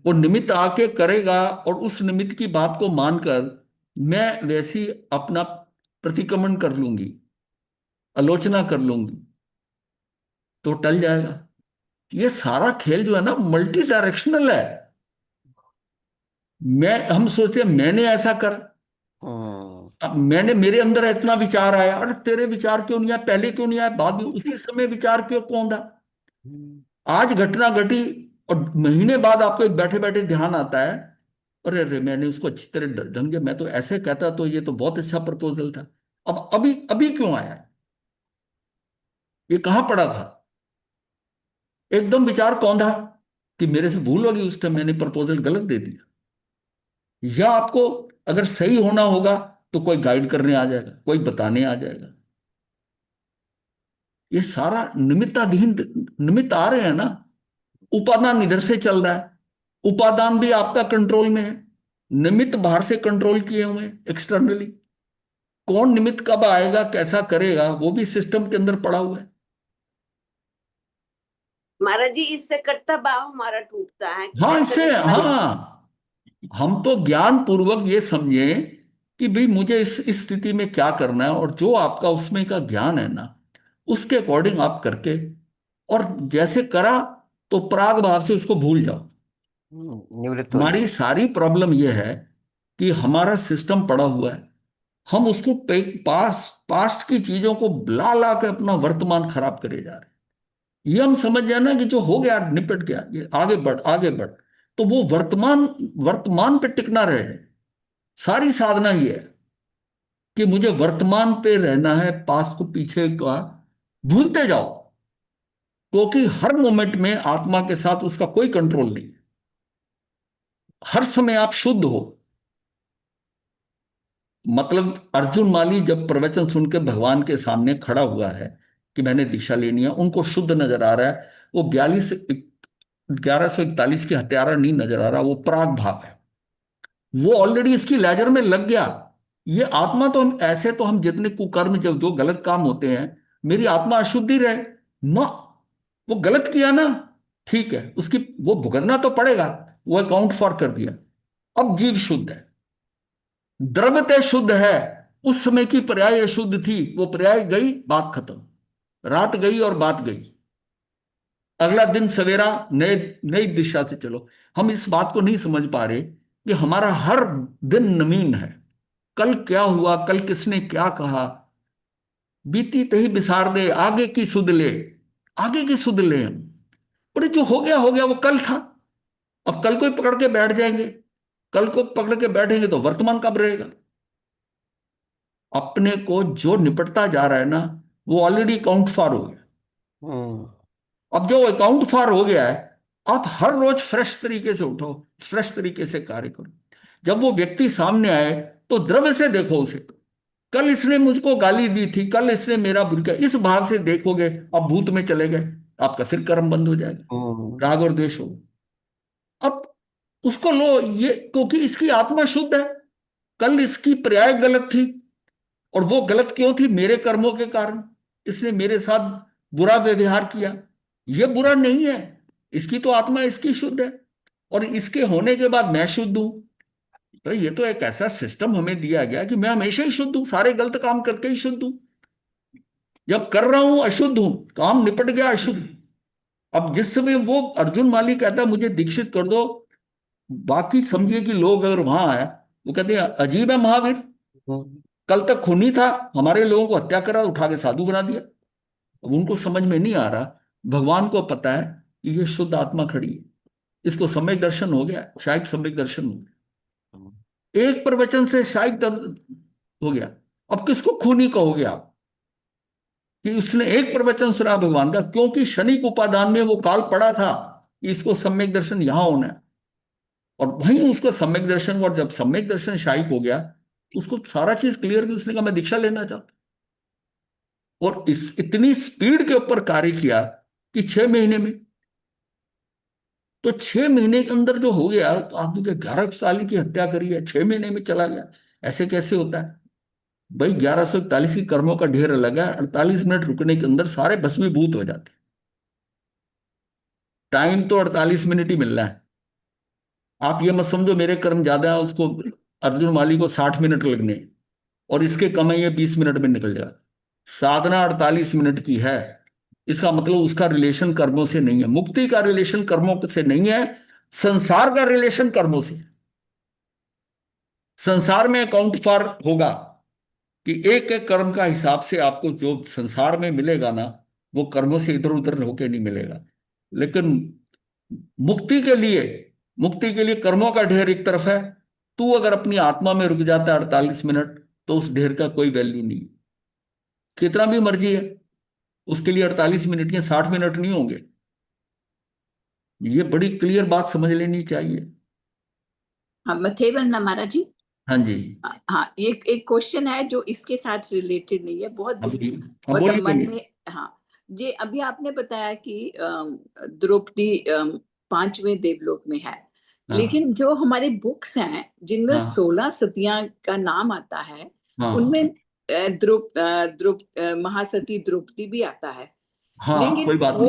वो निमित्त आके करेगा, और उस निमित्त की बात को मानकर मैं वैसी अपना प्रतिक्रमण कर लूंगी, आलोचना कर लूंगी, तो टल जाएगा। ये सारा खेल जो है ना, मल्टी डायरेक्शनल है। हम सोचते हैं मैंने ऐसा कर, अब मैंने, मेरे अंदर इतना विचार आया, अरे तेरे विचार क्यों नहीं आया, पहले क्यों नहीं आया, बाद में उसी समय विचार क्यों कौन था? आज घटना घटी और महीने बाद आपको बैठे बैठे ध्यान आता है, अरे अरे मैंने उसको अच्छी तरह ढंग से, मैं तो ऐसे कहता तो ये तो बहुत अच्छा प्रपोजल था, अब अभी अभी क्यों आया, ये कहाँ पड़ा था? एकदम विचार कौन था कि मेरे से भूल होगी, उस टाइम मैंने प्रपोजल गलत दे दिया। या आपको अगर सही होना होगा तो कोई गाइड करने आ जाएगा, कोई बताने आ जाएगा। ये सारा निमित्ताधीन, निमित्त आ रहे हैं ना, उपादान इधर से चल रहा है, उपादान भी आपका कंट्रोल में है, निमित्त बाहर से कंट्रोल किए हुए एक्सटर्नली, कौन निमित्त कब आएगा कैसा करेगा वो भी सिस्टम के अंदर पड़ा हुआ है। महाराज जी, इससे कर्ता भाव हमारा टूटता है कि हाँ ऐसा इससे, नहीं हमारी। हाँ हम तो ज्ञान पूर्वक ये समझें कि भाई मुझे इस स्थिति में क्या करना है, और जो आपका उसमें का ज्ञान है ना, उसके अकॉर्डिंग आप करके, और जैसे करा तो प्राग भाव से उसको भूल जाओ। निवृत्त हो हमारी जाओ। सारी प्रॉब्लम यह है कि हमारा सिस्टम पड़ा हुआ है, हम उसको पास्ट की चीजों को ला ला के अपना वर्तमान खराब करे जा रहे हैं। ये हम समझ जाए ना कि जो हो गया निपट गया, ये आगे बढ़ आगे बढ़, तो वो वर्तमान, वर्तमान पे टिकना रहे। सारी साधना ये है कि मुझे वर्तमान पे रहना है, पास्ट को पीछे का भूलते जाओ, क्योंकि हर मोमेंट में आत्मा के साथ उसका कोई कंट्रोल नहीं है, हर समय आप शुद्ध हो। मतलब अर्जुन माली जब प्रवचन सुन के भगवान के सामने खड़ा हुआ है कि मैंने दीक्षा लेनी है, उनको शुद्ध नजर आ रहा है, वो 1141 की हत्यारा नहीं नजर आ रहा, वो प्राग भाव है, वो ऑलरेडी इसकी लेजर में लग गया। ये आत्मा तो हम ऐसे, तो हम जितने कुकर्म, जब जो गलत काम होते हैं, मेरी आत्मा अशुद्धि रहे ना, वो गलत किया ना, ठीक है, उसकी वो भुगतना तो पड़ेगा, वो अकाउंट फॉर कर दिया। अब जीव शुद्ध है, द्रव्यते शुद्ध है, उस समय की पर्याय अशुद्ध थी, वो पर्याय गई, बात खत्म, रात गई और बात गई, अगला दिन सवेरा, नए नई दिशा से चलो। हम इस बात को नहीं समझ पा रहे कि हमारा हर दिन नवीन है, कल क्या हुआ, कल किसने क्या कहा, बीती तही बिसार दे, आगे की सुध ले, आगे की सुध ले हम। पर जो हो गया वो कल था, अब कल को ही पकड़ के बैठ जाएंगे, कल को पकड़ के बैठेंगे तो वर्तमान कब रहेगा? अपने को जो निपटता जा रहा है ना, वो ऑलरेडी अकाउंट फॉर हो गया। अब जो अकाउंट फॉर हो गया है, आप हर रोज फ्रेश तरीके से उठो, फ्रेश तरीके से कार्य करो। जब वो व्यक्ति सामने आए तो द्रव्य से देखो उसे, कल इसने मुझको गाली दी थी, कल इसने मेरा बुरा किया, इस भाव से देखोगे, अब भूत में चले गए, आपका फिर कर्म बंद हो जाएगा, राग और द्वेष हो। अब उसको लो, ये क्योंकि इसकी आत्मा शुद्ध है, कल इसकी पर्याय गलत थी, और वो गलत क्यों थी? मेरे कर्मों के कारण, इसने मेरे साथ बुरा व्यवहार किया, ये बुरा नहीं है, इसकी तो आत्मा इसकी शुद्ध है, और इसके होने के बाद मैं शुद्ध हूं। तो ये तो एक ऐसा सिस्टम हमें दिया गया कि मैं हमेशा ही शुद्ध हूं, सारे गलत काम करके ही शुद्ध हूं, जब कर रहा हूं अशुद्ध हूं, काम निपट गया अशुद्ध। अब जिस समय वो अर्जुन माली कहता मुझे दीक्षित कर दो, बाकी समझिए कि लोग अगर वहां है, वो कहते हैं अजीब है महावीर, कल तक खूनी था, हमारे लोगों को हत्या करा, उठा के साधु बना दिया। अब उनको समझ में नहीं आ रहा, भगवान को पता है कि ये शुद्ध आत्मा खड़ी है, इसको सम्यक दर्शन हो गया, शायद सम्यक दर्शन हो गया, एक प्रवचन से शायद हो गया। अब किसको खूनी कहोगे आप कि उसने एक प्रवचन सुना भगवान का? क्योंकि शनिक उपादान में वो काल पड़ा था कि इसको सम्यक दर्शन यहां होना है, और वहीं उसको सम्यक दर्शन, और जब सम्यक दर्शन शायक हो गया, उसको सारा चीज क्लियर की, उसने कहा मैं दीक्षा लेना चाहता हूं। और इस इतनी स्पीड के ऊपर कार्य किया कि 6 महीने में, तो 6 महीने के अंदर जो हो गया, तो आदमी के 11 साल की हत्या करी है, 6 महीने में चला गया, ऐसे कैसे होता है भाई? 1141 की कर्मों का ढेर अलग है, 48 मिनट रुकने के अंदर सारे भस्मीभूत हो जाते। टाइम तो 48 मिनट ही मिलना है। आप ये मत समझो मेरे कर्म ज्यादा है, उसको अर्जुन माली को 60 मिनट लगने, और इसके कम है, ये 20 मिनट में निकल जाएगा। साधना 48 मिनट की है, इसका मतलब उसका रिलेशन कर्मों से नहीं है, मुक्ति का रिलेशन कर्मों से नहीं है, संसार का रिलेशन कर्मों से। संसार में अकाउंट फॉर होगा कि एक एक कर्म का हिसाब से आपको जो संसार में मिलेगा ना, वो कर्मों से इधर उधर होके नहीं मिलेगा। लेकिन मुक्ति के लिए, मुक्ति के लिए कर्मों का ढेर एक तरफ है, तू अगर अपनी आत्मा में रुक जाता है 48 मिनट, तो उस ढेर का कोई वैल्यू नहीं, कितना भी मर्जी है, उसके लिए 48 मिनट या 60 मिनट नहीं होंगे। ये बड़ी क्लियर बात समझ लेनी चाहिए। हाँ मथेवन ना महाराज जी। हाँ जी। हाँ एक एक क्वेश्चन है जो इसके साथ रिलेटेड नहीं है, बहुत हाँ बोलिए, हाँ मतलब बोलिए मन बोलिए। में। हाँ ये अभी आपने बताया कि द्रौपदी 5वें देवलोक में है, हाँ लेकिन जो हमारे बुक्स हैं जिनमें हाँ 16 सतियां का नाम आता है, हाँ उनमें महासती द्रौपदी भी आता है। हाँ, लेकिन कोई बात नहीं।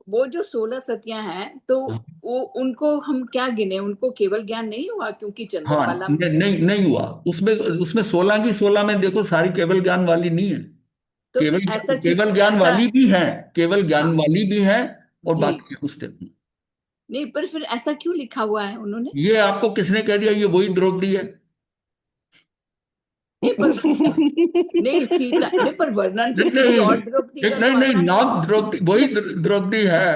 वो जो 16 सतियां हैं, तो हाँ वो उनको हम क्या गिने? उनको केवल ज्ञान नहीं हुआ? क्योंकि हाँ, चंद्रबाला नहीं नहीं हुआ उसमें। उसमें 16 की 16 में देखो, सारी केवल ज्ञान वाली नहीं है। तो केवल फिर ऐसा क्यों? केवल ज्ञान ऐसा वाली भी है, केवल ज्ञान हाँ वाली भी है, और जी, बाकी उससे। नहीं पर फिर ऐसा क्यों लिखा हुआ है उन्होंने? ये आपको किसने कह दिया ये वही द्रौपदी है? नहीं पर नहीं सीता नहीं, पर वर्णन नहीं तो किसी नहीं और द्रौपदी का नहीं तो नहीं, आता है। नाम द्रौपदी वही द्रौपदी है।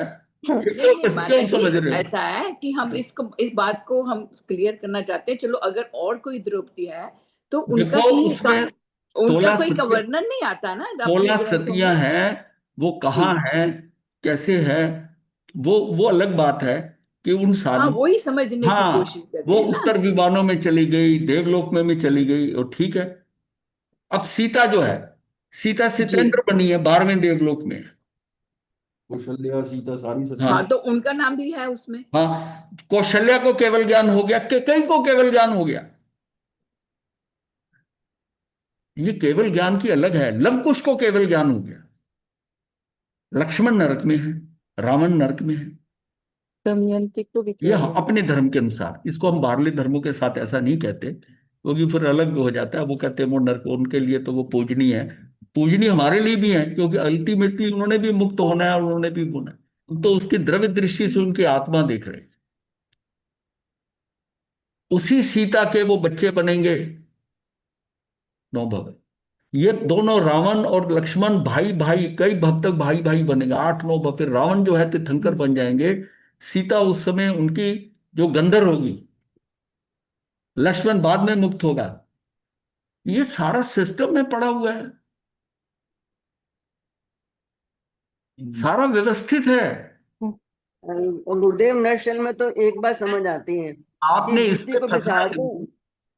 ये नहीं नहीं क्यों क्यों महाराज जी, समझ रहे हो? ऐसा है कि हम इस बात को हम क्लियर करना चाहते हैं। चलो अगर और कोई द्रौपदी है तो देखो उसमें उनका 16 कोई का सतियां, वर्णन नहीं आता ना अपने 16 ग्रंथों सतियां में। हैं, वो जी कहाँ है, कैसे है, वो अलग बात है कि उन हाँ, साधु। वही समझने की कोशिश हाँ, करते वो हैं ना। उत्तर विमानों में चली गई, देवलोक में भी चली गई, और ठीक है। अब सीता जो है, सीता जी सितेंद्र बनी है, 12वें देवलोक में। कौशल्या सीता सारी हाँ हाँ, सती। तो उनका नाम भी है उसमें। हाँ, कौशल्या को केवल ज्ञान हो गया, कई को केवल ज्ञान हो गया। ये केवल ज्ञान की अलग है। लव कुश को केवल ज्ञान हो गया, लक्ष्मण नरक में है, रावण नरक में है। दमयंती को भी ये किया गया। अपने धर्म के अनुसार, इसको हम बाहरले धर्मों के साथ ऐसा नहीं कहते, क्योंकि फिर अलग हो जाता है। वो कहते हैं वो नरक, उनके लिए तो वो पूजनीय है। पूजनीय हमारे लिए भी है, क्योंकि अल्टीमेटली उन्होंने भी मुक्त होना है, और उन्होंने भी होना है। तो उसकी द्रव्य दृष्टि से उनकी आत्मा देख रहे हैं। उसी सीता के वो बच्चे बनेंगे, नौ भव। ये दोनों रावण और लक्ष्मण भाई भाई, कई भव तक भाई भाई बनेगा, 8 9 भव। फिर रावण जो है तीर्थंकर बन जाएंगे, सीता उस समय उनकी जो गंधर होगी, लक्ष्मण बाद में मुक्त होगा। ये सारा सिस्टम में पड़ा हुआ है, सारा व्यवस्थित है। और गुरुदेव नर्सल में तो एक बात समझ आती है कि आपने किसी इसमें को फंसना बिसार दो। नहीं,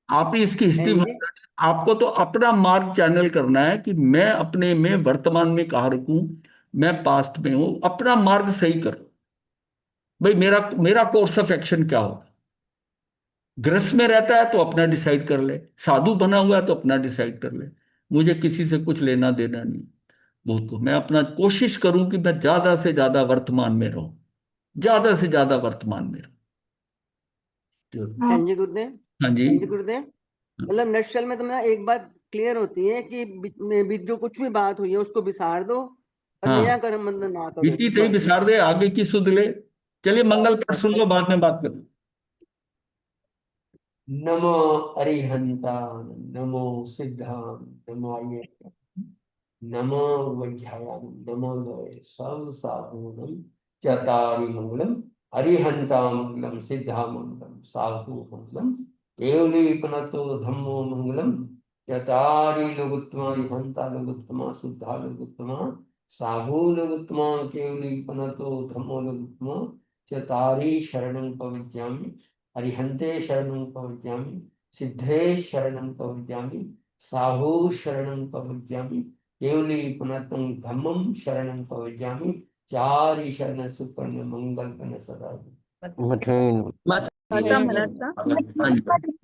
आपने इसकी हिस्ट्री हैं जी। आपको तो अपना मार्ग चैनल करना है कि मैं अपने में वर्तमान में कहाँ रुकूं, मैं पास्ट में हूं, अपना मार्ग सही करो। भाई मेरा मेरा कोर्स ऑफ एक्शन क्या हो? गृहस्थ में रहता है तो अपना डिसाइड कर ले, साधु बना हुआ है तो अपना डिसाइड कर ले। मुझे किसी से कुछ लेना देना नहीं। बहुत को मैं अपना कोशिश करूं कि मैं ज्यादा से ज्यादा वर्तमान में रहूं, ज्यादा से ज्यादा वर्तमान में रहूं। हैं जी गुरुदेव। हाँ जी। हैं जी गुरुदेव। मतलब नर्सल में तो मेरा एक बात क्लियर होती है कि जो कुछ भी बात हुई है उसको बिसार दो और नया हाँ, कर्म बंधन ना करो, बीती थी बस। बिसार दे, आगे की सुध ले। चलिए मंगल पाठ बस सुन लो, बस। बाद में बात करो। नमो अरिहंतान नमो सिद्धान नमो नमो वैध्यायान नमो लोय सब साधूनम चतारि मंगलम अरिहंता मंगलम सिद्धा मंगलम साधु मंगलम केवलीपनतो धम्मो मंगलम चतारि लोकोत्तमा अरिहंता लोकोत्तमा सिद्धा लोकोत्तमा साधु लोकोत्तमा केवलीपनतो धम्मो लोकोत्तमा चतारि शरणं पवित्यामि अरिहंते शरणं पवित्यामि सिद्धे शरणं पवित्यामि साहु शरणं पवित्यामि केवली पुनतं धम्मं शरणं पवित्यामि चारि शरण सुपर्ण मंगल कन सदा मठेन हाँ जी।